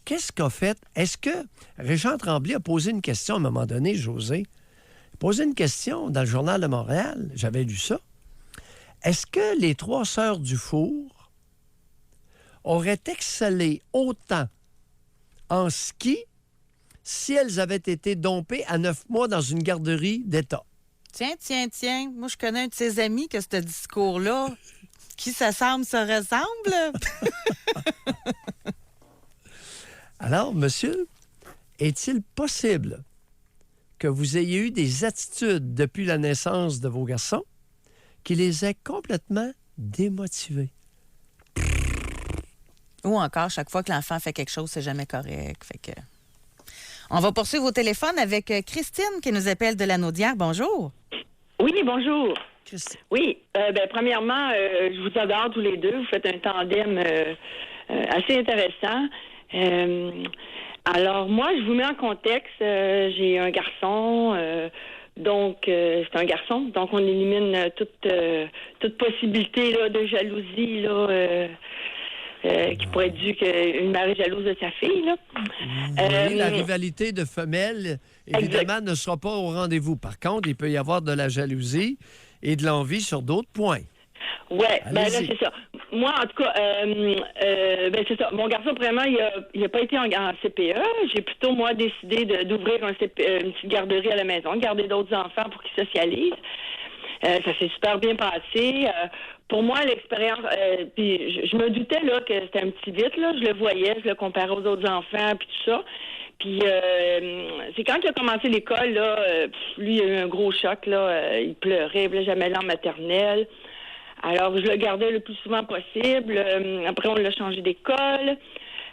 Qu'est-ce qu'a fait? Est-ce que Régent Tremblay a posé une question à un moment donné, José? Il a posé une question dans le Journal de Montréal. J'avais lu ça. Est-ce que les 3 sœurs du Four auraient excellé autant en ski si elles avaient été dompées à 9 mois dans une garderie d'État? Tiens. Moi, je connais un de ses amis que ce discours-là, qui s'assemble se ressemble. Alors, monsieur, est-il possible que vous ayez eu des attitudes depuis la naissance de vos garçons qui les aient complètement démotivés? Ou encore, chaque fois que l'enfant fait quelque chose, c'est jamais correct. Fait que... On va poursuivre au téléphone avec Christine qui nous appelle de la Naudière. Bonjour. Oui, bonjour. Christine. Oui, premièrement, je vous adore tous les deux. Vous faites un tandem assez intéressant. Alors, moi, je vous mets en contexte. J'ai un garçon, donc c'est un garçon. Donc, on élimine toute possibilité là, de jalousie là, qui pourrait être due qu'une mère est jalouse de sa fille. Là. Oui, la rivalité de femelles, évidemment, ne sera pas au rendez-vous. Par contre, il peut y avoir de la jalousie et de l'envie sur d'autres points. Oui, ben là, Allez-y. c'est ça. Moi, en tout cas, c'est ça. Mon garçon, vraiment, il a pas été en CPE. J'ai plutôt, moi, décidé d'ouvrir une petite garderie à la maison, de garder d'autres enfants pour qu'ils socialisent. Ça s'est super bien passé. Pour moi, l'expérience, puis je me doutais là que c'était un petit vite, là. Je le voyais, je le comparais aux autres enfants, puis tout ça. Puis c'est quand il a commencé l'école, là, lui, il a eu un gros choc, là. Il pleurait, il voulait jamais aller en maternelle. Alors, je le gardais le plus souvent possible. Après, on l'a changé d'école.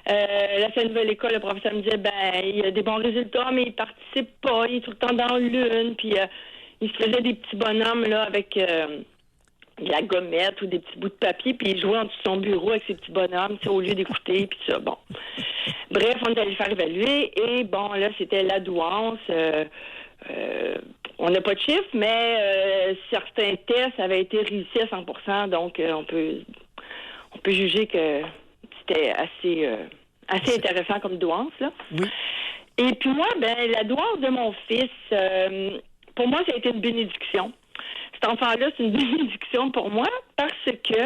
Là, c'est une nouvelle école. Le professeur me disait, il a des bons résultats, mais il participe pas. Il est tout le temps dans l'une. Puis, il se faisait des petits bonhommes, là, avec de la gommette ou des petits bouts de papier. Puis, il jouait en dessous de son bureau avec ses petits bonhommes, au lieu d'écouter. Puis, ça, bon. Bref, on est allé le faire évaluer. Et, bon, là, c'était la douance. On n'a pas de chiffres, mais certains tests avaient été réussis à 100%, donc on peut juger que c'était assez intéressant comme douance, là. Oui. Et puis moi, la douance de mon fils, pour moi, ça a été une bénédiction. Cet enfant-là, c'est une bénédiction pour moi parce que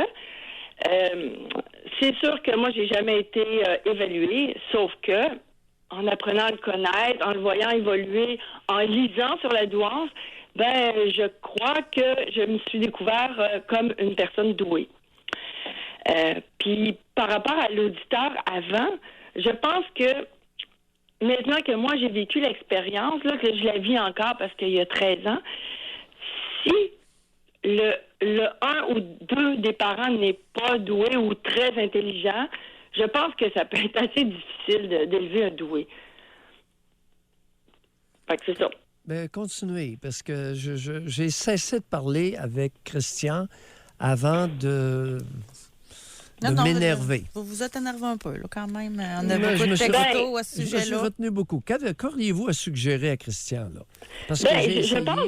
c'est sûr que moi, j'ai jamais été évaluée, sauf que en apprenant à le connaître, en le voyant évoluer, en lisant sur la douance, je crois que je me suis découvert comme une personne douée. Puis par rapport à l'auditeur avant, je pense que maintenant que moi j'ai vécu l'expérience, là, que je la vis encore parce qu'il y a 13 ans, si un ou deux des parents n'est pas doué ou très intelligent, je pense que ça peut être assez difficile d'élever un doué. Fait que c'est ça. Bien, continuez, parce que j'ai cessé de parler avec Christian avant de m'énerver. Vous vous êtes énervé un peu, là, quand même. On a Mais beaucoup de textos à ce Je me suis sujet-là. retenu beaucoup. Qu'auriez-vous à suggérer à Christian, là? Parce que Ben, j'ai essayé, pense-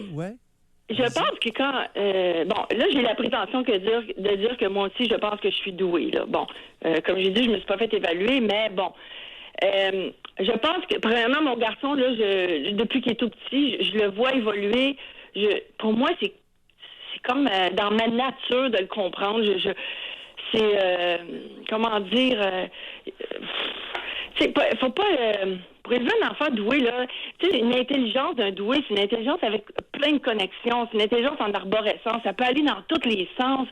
Je pense que quand... bon, là, j'ai la prétention de dire que moi aussi, je pense que je suis douée. Là. Bon, comme j'ai dit, je me suis pas fait évaluer, mais bon. Je pense que, premièrement, mon garçon, là, depuis qu'il est tout petit, je le vois évoluer. Pour moi, c'est comme dans ma nature de le comprendre. C'est, comment dire... faut pas... pour élever un enfant doué, là, tu sais, une intelligence d'un doué, c'est une intelligence avec plein de connexions, c'est une intelligence en arborescence, ça peut aller dans tous les sens.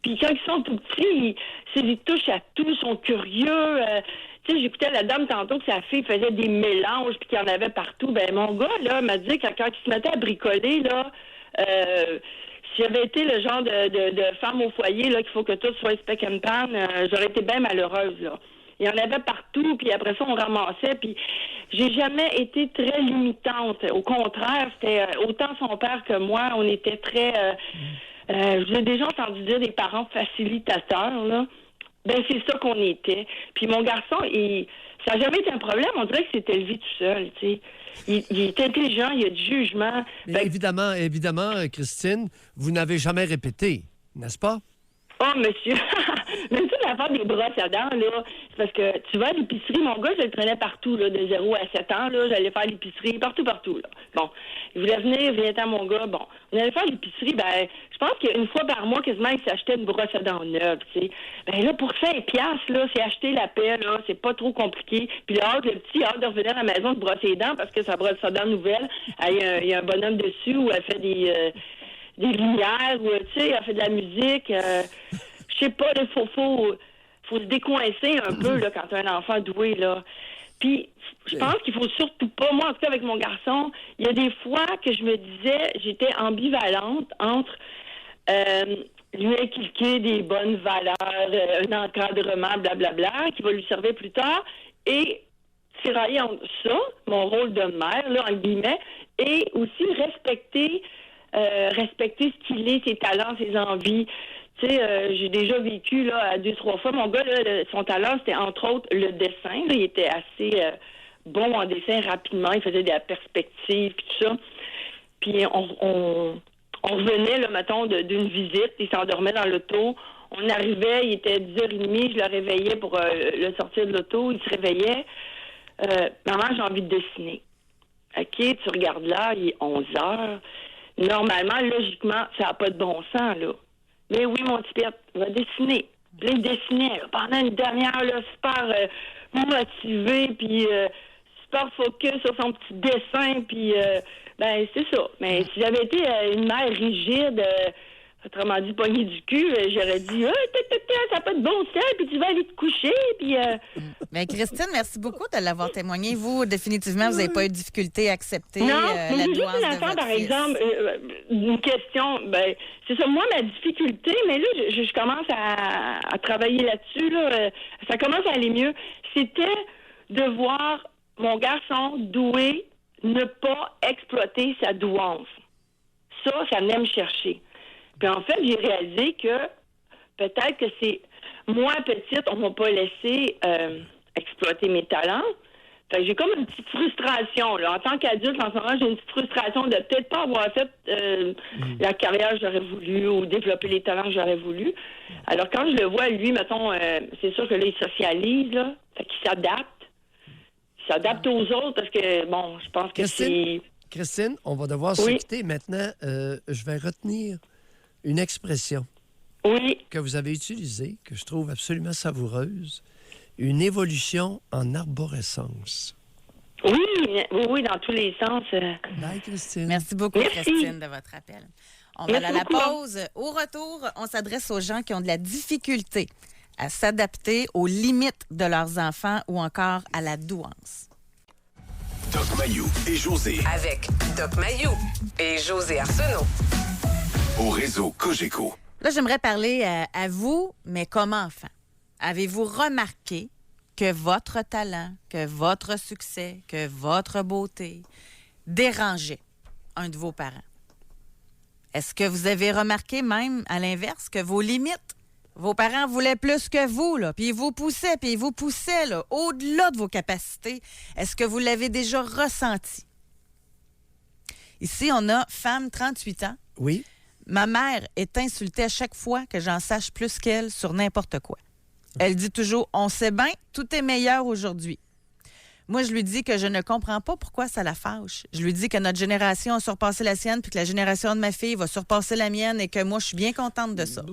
Puis quand ils sont tout petits, ils touchent à tout, ils sont curieux. Tu sais, j'écoutais la dame tantôt que sa fille faisait des mélanges puis qu'il y en avait partout. Ben mon gars, là, m'a dit que quand il se mettait à bricoler, là, si j'avais été le genre de femme au foyer, là, qu'il faut que tout soit spec and pan, j'aurais été bien malheureuse, là. Il y en avait partout, puis après ça, on ramassait, puis j'ai jamais été très limitante. Au contraire, c'était autant son père que moi, on était très... j'ai déjà entendu dire des parents facilitateurs, là. Ben, c'est ça qu'on était. Puis mon garçon, ça n'a jamais été un problème. On dirait que c'était élevé tout seul, tu sais. Il est intelligent, il a du jugement. Mais évidemment, Christine, vous n'avez jamais répété, n'est-ce pas? Oh, monsieur! Même toute l'affaire des brosses à dents, là, c'est parce que tu vas à l'épicerie, mon gars, je le traînais partout, là, de 0 à 7 ans, là, j'allais faire l'épicerie, partout, là. Bon, il voulait venir à mon gars, bon, on allait faire l'épicerie, ben, je pense qu'une fois par mois, quasiment, il s'achetait une brosse à dents neuve, tu sais. Ben là, pour 5 piastres, là, c'est acheter la paix, là, c'est pas trop compliqué. Puis là, le petit a hâte de revenir à la maison de brosser les dents parce que sa brosse à dents nouvelle, il y a un bonhomme dessus où elle fait des lumières, ou, tu sais, elle fait de la musique, je sais pas, il faut se décoincer un peu, là, quand t'as un enfant doué, là. Puis, je pense qu'il faut surtout pas, moi, en tout cas, avec mon garçon, il y a des fois que je me disais, j'étais ambivalente entre lui inculquer des bonnes valeurs, un encadrement, blablabla, qui va lui servir plus tard, et tirailler entre ça, mon rôle de mère, là, en guillemets, et aussi respecter ce qu'il est, ses talents, ses envies. Tu sais, j'ai déjà vécu là 2-3 fois. Mon gars, là, son talent, c'était entre autres le dessin. Là, il était assez bon en dessin rapidement. Il faisait de la perspective, puis tout ça. Puis on revenait, là, mettons, d'une visite. Il s'endormait dans l'auto. On arrivait, il était 10h30. Je le réveillais pour le sortir de l'auto. Il se réveillait. Maman, j'ai envie de dessiner. OK, tu regardes là, il est 11h. Normalement, logiquement, ça n'a pas de bon sens, là. Mais oui, mon petit Pierre, va dessiner. Puis là, il dessinait là, pendant une demi-heure, là, super motivé, puis super focus sur son petit dessin, puis ben, c'est ça. Mais si j'avais été une mère rigide, autrement dit, poignée du cul, j'aurais dit ça n'a pas de bon sens, puis tu vas aller te coucher, puis... Mais Christine, merci beaucoup de l'avoir témoigné. Vous, définitivement, vous n'avez pas eu de difficulté à accepter la mais j'ai juste douance une de affaire, votre par fils. exemple, une question, ben, c'est ça, moi, ma difficulté, mais là, je commence à travailler là-dessus, là, ça commence à aller mieux, c'était de voir mon garçon doué ne pas exploiter sa douance. Ça venait me chercher. Puis en fait, j'ai réalisé que peut-être que c'est moi, petite, on m'a pas laissé exploiter mes talents. Fait que j'ai comme une petite frustration, là. En tant qu'adulte, en ce moment, j'ai une petite frustration de peut-être pas avoir fait la carrière que j'aurais voulu ou développer les talents que j'aurais voulu. Alors, quand je le vois, lui, mettons, c'est sûr que là, il socialise, là. Fait qu'il s'adapte. Il s'adapte aux autres parce que, bon, je pense que c'est... Christine, on va devoir se quitter. Maintenant, je vais retenir une expression que vous avez utilisée, que je trouve absolument savoureuse. Une évolution en arborescence. Oui, dans tous les sens. Bye, Christine. Merci beaucoup, Christine, de votre appel. On va aller à la pause. Au retour, on s'adresse aux gens qui ont de la difficulté à s'adapter aux limites de leurs enfants ou encore à la douance. Doc Mayou et José. Avec Doc Mayou et José Arsenault. au réseau Cogeco. Là, j'aimerais parler à vous, mais comme enfant. Avez-vous remarqué que votre talent, que votre succès, que votre beauté dérangeait un de vos parents? Est-ce que vous avez remarqué même, à l'inverse, que vos limites, vos parents voulaient plus que vous, là, puis ils vous poussaient, là, au-delà de vos capacités? Est-ce que vous l'avez déjà ressenti? Ici, on a femme, 38 ans. Oui. Ma mère est insultée à chaque fois que j'en sache plus qu'elle sur n'importe quoi. Elle dit toujours, on sait bien, tout est meilleur aujourd'hui. Moi, je lui dis que je ne comprends pas pourquoi ça la fâche. Je lui dis que notre génération a surpassé la sienne, puis que la génération de ma fille va surpasser la mienne, et que moi, je suis bien contente de ça.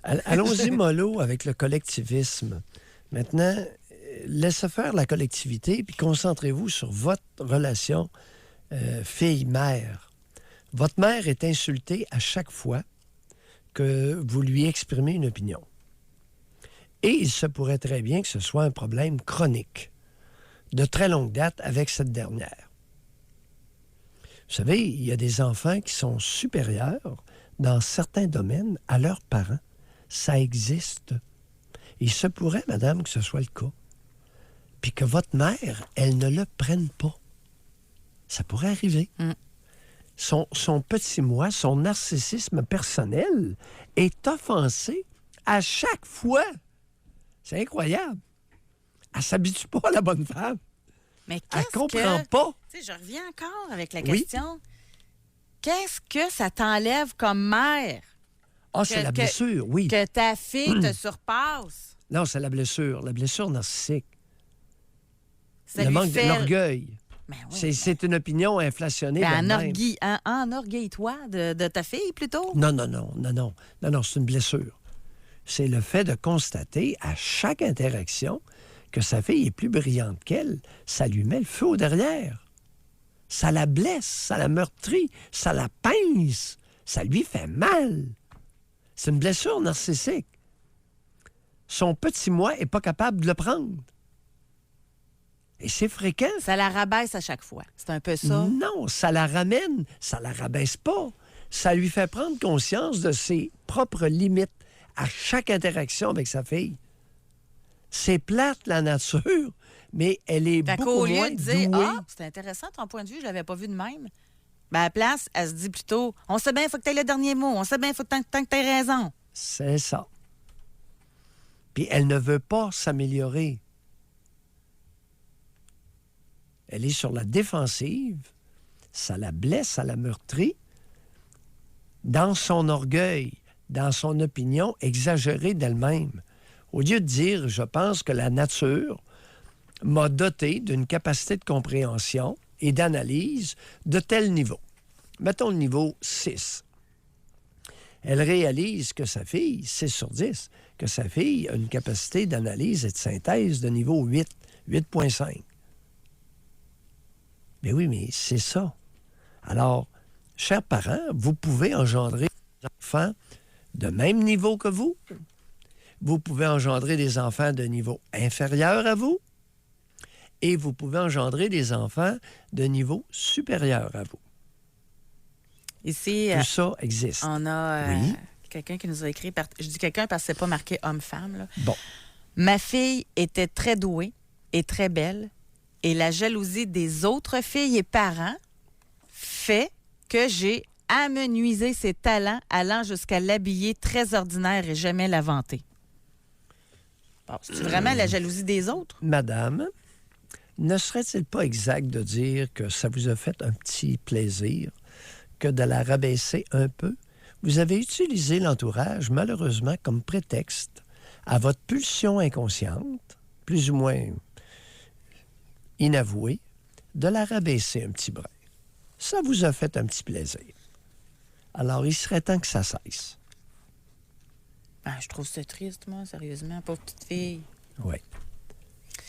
Allons-y mollo avec le collectivisme. Maintenant, laissez faire la collectivité, puis concentrez-vous sur votre relation fille-mère. Votre mère est insultée à chaque fois que vous lui exprimez une opinion. Et il se pourrait très bien que ce soit un problème chronique, de très longue date avec cette dernière. Vous savez, il y a des enfants qui sont supérieurs dans certains domaines à leurs parents. Ça existe. Il se pourrait, madame, que ce soit le cas. Puis que votre mère, elle ne le prenne pas. Ça pourrait arriver. Son petit moi, son narcissisme personnel est offensé à chaque fois. C'est incroyable. Elle s'habitue pas à la bonne femme. Mais Elle comprend pas. Tu sais, je reviens encore avec la Oui. question. Qu'est-ce que ça t'enlève comme mère? Ah, c'est la blessure, oui. Que ta fille te surpasse. Non, c'est la blessure narcissique. Ça Le lui manque fait... de l'orgueil. Ben oui, C'est une opinion inflationnée. Enorgueille-toi de ta fille, plutôt. Non, c'est une blessure. C'est le fait de constater à chaque interaction que sa fille est plus brillante qu'elle. Ça lui met le feu au derrière. Ça la blesse, ça la meurtrit, ça la pince, ça lui fait mal. C'est une blessure narcissique. Son petit moi n'est pas capable de le prendre. Et c'est fréquent. Ça la rabaisse à chaque fois. C'est un peu ça. Non, ça la ramène, ça la rabaisse pas. Ça lui fait prendre conscience de ses propres limites à chaque interaction avec sa fille. C'est plate, la nature, mais elle est beaucoup moins lieu de dire, douée. c'est intéressant ton point de vue, je l'avais pas vu de même. Ben, à la place, elle se dit plutôt, on sait bien, il faut que tu aies le dernier mot. On sait bien, il faut tant que tu aies raison. C'est ça. Puis elle ne veut pas s'améliorer. Elle est sur la défensive. Ça la blesse, ça la meurtrit. Dans son orgueil, dans son opinion exagérée d'elle-même. Au lieu de dire, je pense que la nature m'a doté d'une capacité de compréhension et d'analyse de tel niveau. Mettons le niveau 6. Elle réalise que sa fille, 6 sur 10, que sa fille a une capacité d'analyse et de synthèse de niveau 8, 8.5. Mais oui, mais c'est ça. Alors, chers parents, vous pouvez engendrer des enfants de même niveau que vous. Vous pouvez engendrer des enfants de niveau inférieur à vous. Et vous pouvez engendrer des enfants de niveau supérieur à vous. Ici, tout ça existe. On a Oui. quelqu'un qui nous a écrit, je dis quelqu'un parce que c'est pas marqué homme-femme. Là. Bon. Ma fille était très douée et très belle, et la jalousie des autres filles et parents fait que j'ai amenuisé ses talents, allant jusqu'à l'habiller très ordinaire et jamais la vanter. Bon, c'est vraiment la jalousie des autres? Madame, ne serait-il pas exact de dire que ça vous a fait un petit plaisir que de la rabaisser un peu? Vous avez utilisé l'entourage, malheureusement, comme prétexte à votre pulsion inconsciente, plus ou moins inavouée, de la rabaisser un petit brin. Ça vous a fait un petit plaisir. Alors, il serait temps que ça cesse. Ben, je trouve ça triste, moi, sérieusement, pauvre petite fille. Oui.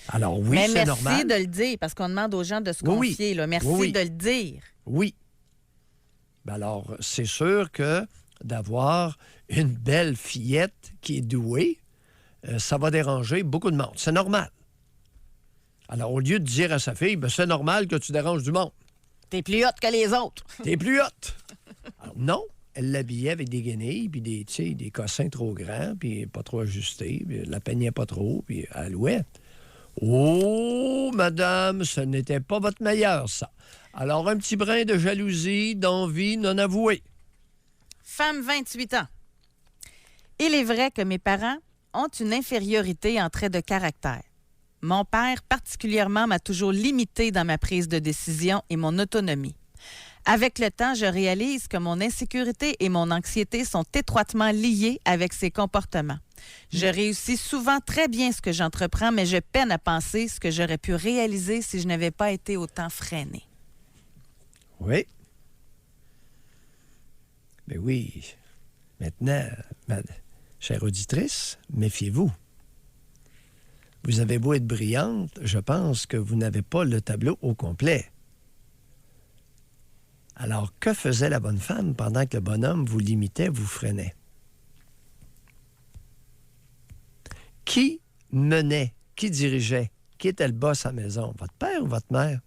Alors, oui, mais c'est merci normal. de le dire, parce qu'on demande aux gens de se Oui, confier. Là. Merci oui. de le dire. Oui. Ben alors, c'est sûr que d'avoir une belle fillette qui est douée, ça va déranger beaucoup de monde. C'est normal. Alors, au lieu de dire à sa fille, ben, c'est normal que tu déranges du monde. T'es plus haute que les autres. T'es plus haute. Alors, non, elle l'habillait avec des guenilles, puis des cossins trop grands, puis pas trop ajustés, puis elle la peignait pas trop, puis alouette. Oh, madame, ce n'était pas votre meilleur, ça. Alors, un petit brin de jalousie, d'envie non avouée. Femme, 28 ans. Il est vrai que mes parents ont une infériorité en traits de caractère. Mon père, particulièrement, m'a toujours limité dans ma prise de décision et mon autonomie. Avec le temps, je réalise que mon insécurité et mon anxiété sont étroitement liées avec ses comportements. Je réussis souvent très bien ce que j'entreprends, mais je peine à penser ce que j'aurais pu réaliser si je n'avais pas été autant freinée. Oui. Mais oui. Maintenant, chère auditrice, méfiez-vous. Vous avez beau être brillante, je pense que vous n'avez pas le tableau au complet. Alors, que faisait la bonne femme pendant que le bonhomme vous limitait, vous freinait? Qui menait, qui dirigeait, qui était le boss à la maison? Votre père ou votre mère?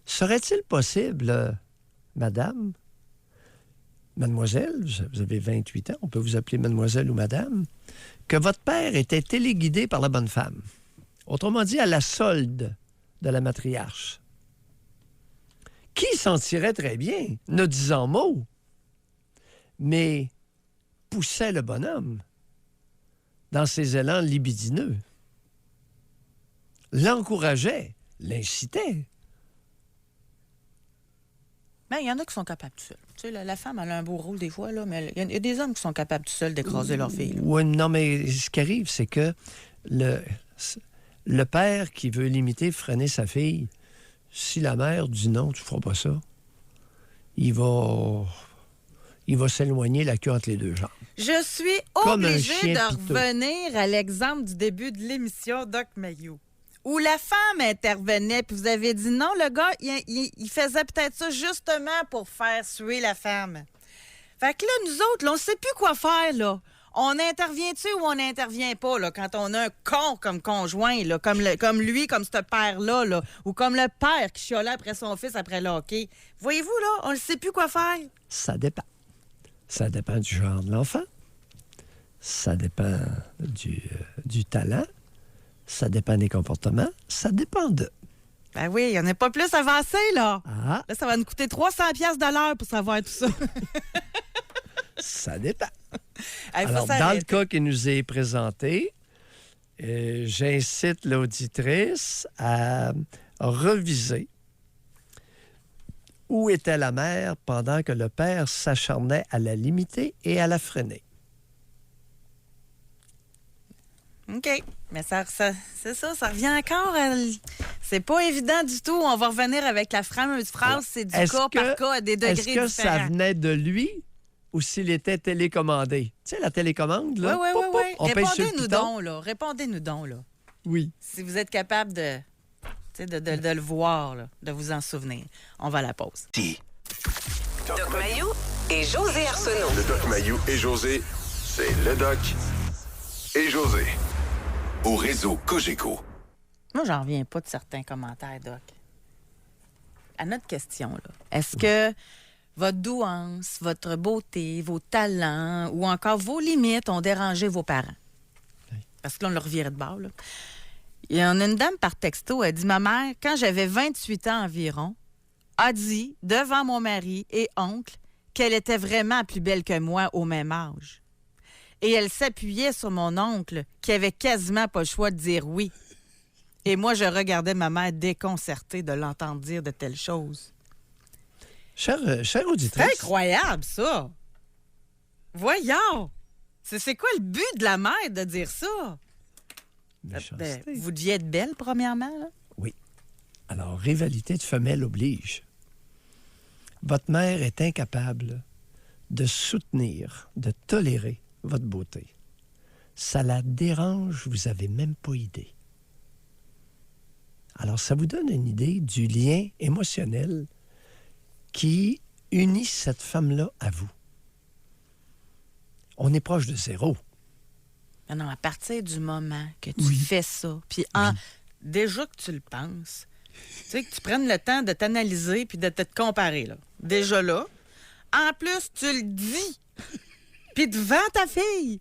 Serait-il possible, madame, mademoiselle, vous avez 28 ans, on peut vous appeler mademoiselle ou madame, que votre père était téléguidé par la bonne femme? Autrement dit, à la solde de la matriarche. Qui s'en tirait très bien, ne disant mot, mais poussait le bonhomme dans ses élans libidineux, l'encourageait, l'incitait. Ben, il y en a qui sont capables tout seuls. Tu sais, la femme, elle a un beau rôle des fois, là, mais il y a des hommes qui sont capables tout seuls d'écraser leur fille. Là. Oui, non, mais ce qui arrive, c'est que le père qui veut limiter, freiner sa fille, si la mère dit non, tu feras pas ça, il va s'éloigner la queue entre les deux jambes. Je suis Comme un obligée chien de piteux. revenir à l'exemple du début de l'émission Doc Mayou, où la femme intervenait, puis vous avez dit non, le gars, il faisait peut-être ça justement pour faire suer la femme. Fait que là, nous autres, là, on sait plus quoi faire, là. On intervient-tu ou on n'intervient pas, là, quand on a un con comme conjoint, là, comme lui, comme ce père-là, là, ou comme le père qui chiolait après son fils après le hockey. Voyez-vous, là, on ne sait plus quoi faire. Ça dépend. Ça dépend du genre de l'enfant. Ça dépend du talent. Ça dépend des comportements. Ça dépend de... Ben oui, il n'y en a pas plus avancé, là. Ah, Là, ça va nous coûter 300$ de l'heure pour savoir tout ça. ça dépend. Hey, faut Alors, dans s'arrêter. le cas qui nous est présenté, j'incite l'auditrice à reviser où était la mère pendant que le père s'acharnait à la limiter et à la freiner. OK. Mais c'est ça, ça revient encore à... C'est pas évident du tout. On va revenir avec la fameuse phrase, c'est du Est-ce cas que- par cas, à des degrés Est-ce que ça différents. venait de lui ou s'il était télécommandé? Tu sais, la télécommande, là? Oui, oui, pop, oui, pop, on pèse sur le Répondez-nous piton. donc, là. Répondez-nous donc, là. Oui. Si vous êtes capable de le voir, là, de vous en souvenir. On va à la pause. Doc Mayou et José Arsenault. Le Doc Mayou et José, c'est le Doc et José. Au réseau Cogeco. Moi, j'en reviens pas de certains commentaires, Doc. À notre question, là. Est-ce que votre douance, votre beauté, vos talents ou encore vos limites ont dérangé vos parents? Parce que là, on le revirait de bord, là. Il y en a une dame par texto, elle dit « Ma mère, quand j'avais 28 ans environ, a dit, devant mon mari et oncle, qu'elle était vraiment plus belle que moi au même âge. Et elle s'appuyait sur mon oncle, qui avait quasiment pas le choix de dire oui. Et moi, je regardais ma mère déconcertée de l'entendre dire de telles choses. » Chère C'est auditrice, incroyable, ça! Voyons! C'est quoi le but de la mère de dire ça? méchanceté. Vous deviez être belle, premièrement, là? Oui. Alors, rivalité de femelles oblige. Votre mère est incapable de soutenir, de tolérer votre beauté. Ça la dérange, vous n'avez même pas idée. Alors, ça vous donne une idée du lien émotionnel qui unit cette femme-là à vous. On est proche de zéro. Non, à partir du moment que tu Oui. fais ça, puis déjà que tu le penses, tu sais, que tu prennes le temps de t'analyser puis de te comparer, là. Déjà là, En plus, tu le dis. Puis devant ta fille.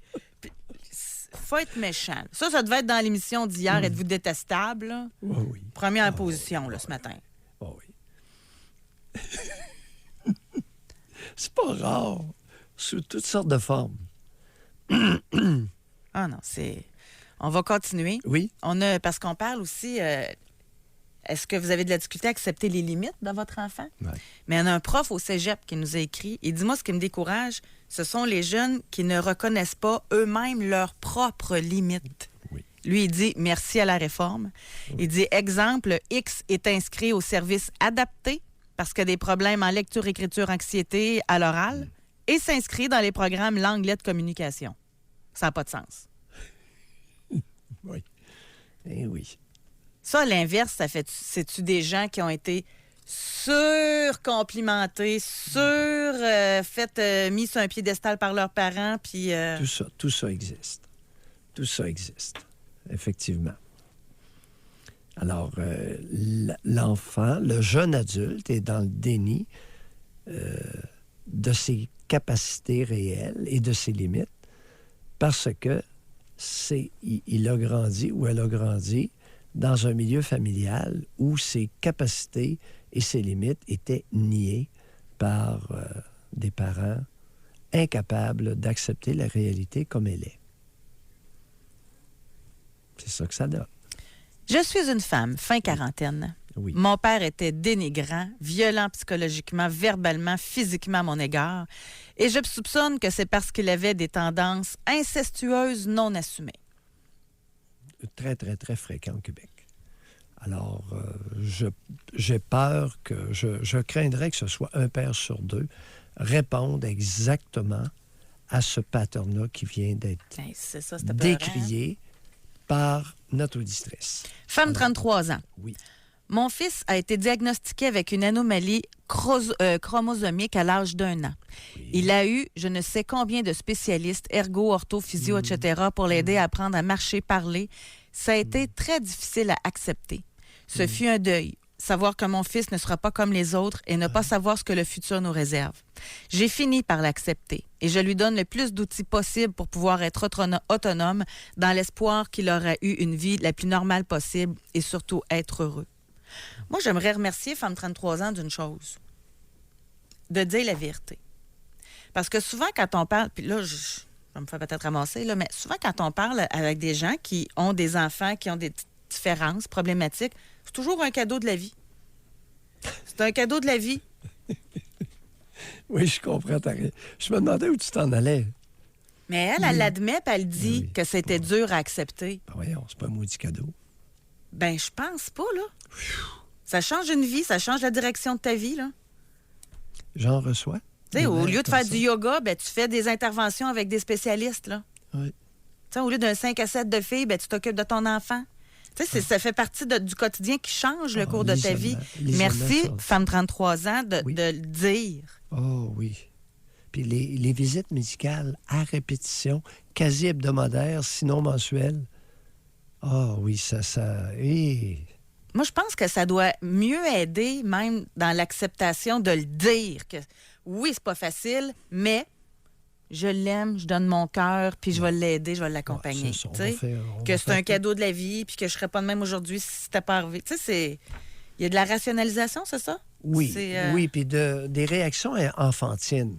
Faut être méchant. Ça devait être dans l'émission d'hier. Êtes-vous détestable? Là? Oh oui. Première position là, ce matin. Oh oui. C'est pas rare. Sous toutes sortes de formes. Ah non, c'est... On va continuer. Oui. Parce qu'on parle aussi... Est-ce que vous avez de la difficulté à accepter les limites de votre enfant? Ouais. Mais on a un prof au cégep qui nous a écrit. Il dit, moi, ce qui me décourage, ce sont les jeunes qui ne reconnaissent pas eux-mêmes leurs propres limites. Oui. Lui, il dit, merci à la réforme. Il dit, exemple, X est inscrit au service adapté parce qu'il a des problèmes en lecture, écriture, anxiété à l'oral et s'inscrit dans les programmes langue, lettres, communication. Ça n'a pas de sens. Oui. Eh oui. Ça, à l'inverse, c'est-tu des gens qui ont été surcomplimentés, mis sur un piédestal par leurs parents, puis... Tout ça existe. Tout ça existe, effectivement. Alors, l'enfant, le jeune adulte est dans le déni de ses capacités réelles et de ses limites parce que il a grandi ou elle a grandi dans un milieu familial où ses capacités et ses limites étaient niées par des parents incapables d'accepter la réalité comme elle est. C'est ça que ça donne. Je suis une femme, fin quarantaine. Oui. Mon père était dénigrant, violent psychologiquement, verbalement, physiquement à mon égard. Et je soupçonne que c'est parce qu'il avait des tendances incestueuses non assumées. Très, très, très fréquent au Québec. Alors, j'ai peur je craindrais que ce soit un père sur deux réponde exactement à ce pattern-là qui vient d'être C'est ça, c'était décrié par notre auditrice. Femme, 33 ans. Oui. Mon fils a été diagnostiqué avec une anomalie chromosomique à l'âge d'1 an. Oui. Il a eu je ne sais combien de spécialistes, ergo, ortho, physio, etc., pour l'aider à apprendre à marcher, parler. Ça a été très difficile à accepter. Ce fut un deuil. Savoir que mon fils ne sera pas comme les autres et ne pas savoir ce que le futur nous réserve. J'ai fini par l'accepter et je lui donne le plus d'outils possible pour pouvoir être autonome dans l'espoir qu'il aura eu une vie la plus normale possible et surtout être heureux. Moi, j'aimerais remercier Femme 33 ans d'une chose. De dire la vérité. Parce que souvent, quand on parle... Puis là, je vais me faire peut-être ramasser, là, mais souvent, quand on parle avec des gens qui ont des enfants, qui ont des différences problématiques, c'est toujours un cadeau de la vie. C'est un cadeau de la vie. Oui, je comprends. Je me demandais où tu t'en allais. Mais elle l'admet, puis elle dit Oui. que c'était dur à accepter. Ben voyons, c'est pas un maudit cadeau. Ben, je pense pas, là. Ça change une vie, ça change la direction de ta vie, là. J'en reçois. Tu sais, au lieu de comme faire ça. du yoga, ben, tu fais des interventions avec des spécialistes, là. Oui. Tu sais, au lieu d'un 5 à 7 de filles, ben, tu t'occupes de ton enfant. Tu sais, ça fait partie du quotidien qui change le cours de ta vie. l'isolement, Merci, ça. femme 33 ans, de le dire. Oh oui. Puis les visites médicales à répétition, quasi hebdomadaires, sinon mensuelles. Ah oui, ça... Moi, je pense que ça doit mieux aider, même dans l'acceptation de le dire. Que oui, c'est pas facile, mais je l'aime, je donne mon cœur, puis je vais l'aider, je vais l'accompagner. c'est ça, on Tu sais, va faire- que c'est un cadeau de la vie, puis que je serais pas de même aujourd'hui si c'était pas arrivé. Tu sais, c'est... Il y a de la rationalisation, c'est ça? Oui, C'est, oui, puis des réactions enfantines.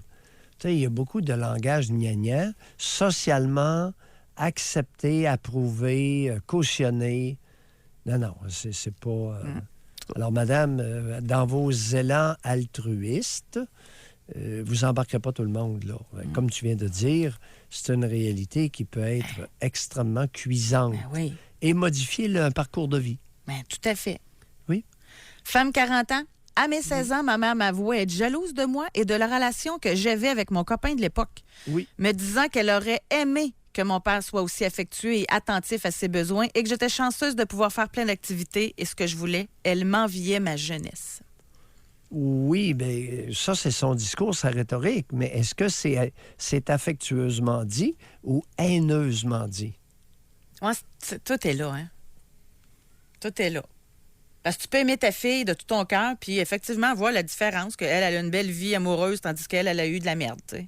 Tu sais, il y a beaucoup de langage gnagnan, socialement accepté, approuvé, cautionné. Non, c'est pas... Alors, madame, dans vos élans altruistes, vous embarquerez pas tout le monde, là. Comme tu viens de dire, c'est une réalité qui peut être extrêmement cuisante Ben oui, et modifier un parcours de vie. ben, tout à fait. Oui. Femme 40 ans, à mes 16 ans, ma mère m'avouait être jalouse de moi et de la relation que j'avais avec mon copain de l'époque, Oui. me disant qu'elle aurait aimé que mon père soit aussi affectueux et attentif à ses besoins et que j'étais chanceuse de pouvoir faire plein d'activités et ce que je voulais. Elle m'enviait ma jeunesse. Oui, bien, ça, c'est son discours, sa rhétorique. Mais est-ce que c'est affectueusement dit ou haineusement dit? Ouais, tout est là, hein? Tout est là. Parce que tu peux aimer ta fille de tout ton cœur, puis effectivement voir la différence, qu'elle a une belle vie amoureuse, tandis qu'elle a eu de la merde, tu sais.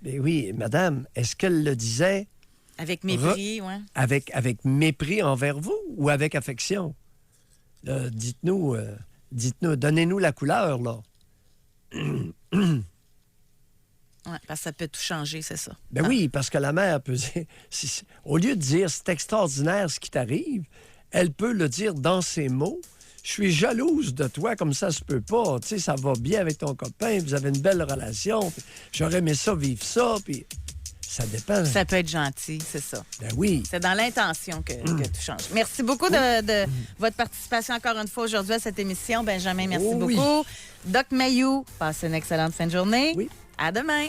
Mais oui, madame, est-ce qu'elle le disait Avec mépris, oui. avec mépris envers vous ou avec affection? Là, dites-nous, donnez-nous la couleur, là. Oui, parce que ça peut tout changer, c'est ça. Ben oui, parce que la mère peut dire, au lieu de dire c'est extraordinaire ce qui t'arrive, elle peut le dire dans ses mots. Je suis jalouse de toi, comme ça se peut pas. Tu sais, ça va bien avec ton copain, vous avez une belle relation. J'aurais aimé ça, vivre ça, puis ça dépend. Ça peut être gentil, c'est ça. Ben oui. C'est dans l'intention que tout change. Merci beaucoup de votre participation encore une fois aujourd'hui à cette émission. Benjamin, merci Oui. beaucoup. Doc Mayou, passez une excellente fin de journée. Oui. À demain.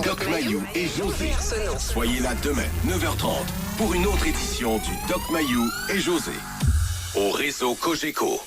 Doc Mayou et José. Soyez là demain, 9h30, pour une autre édition du Doc Mayou et José. Au réseau Cogeco.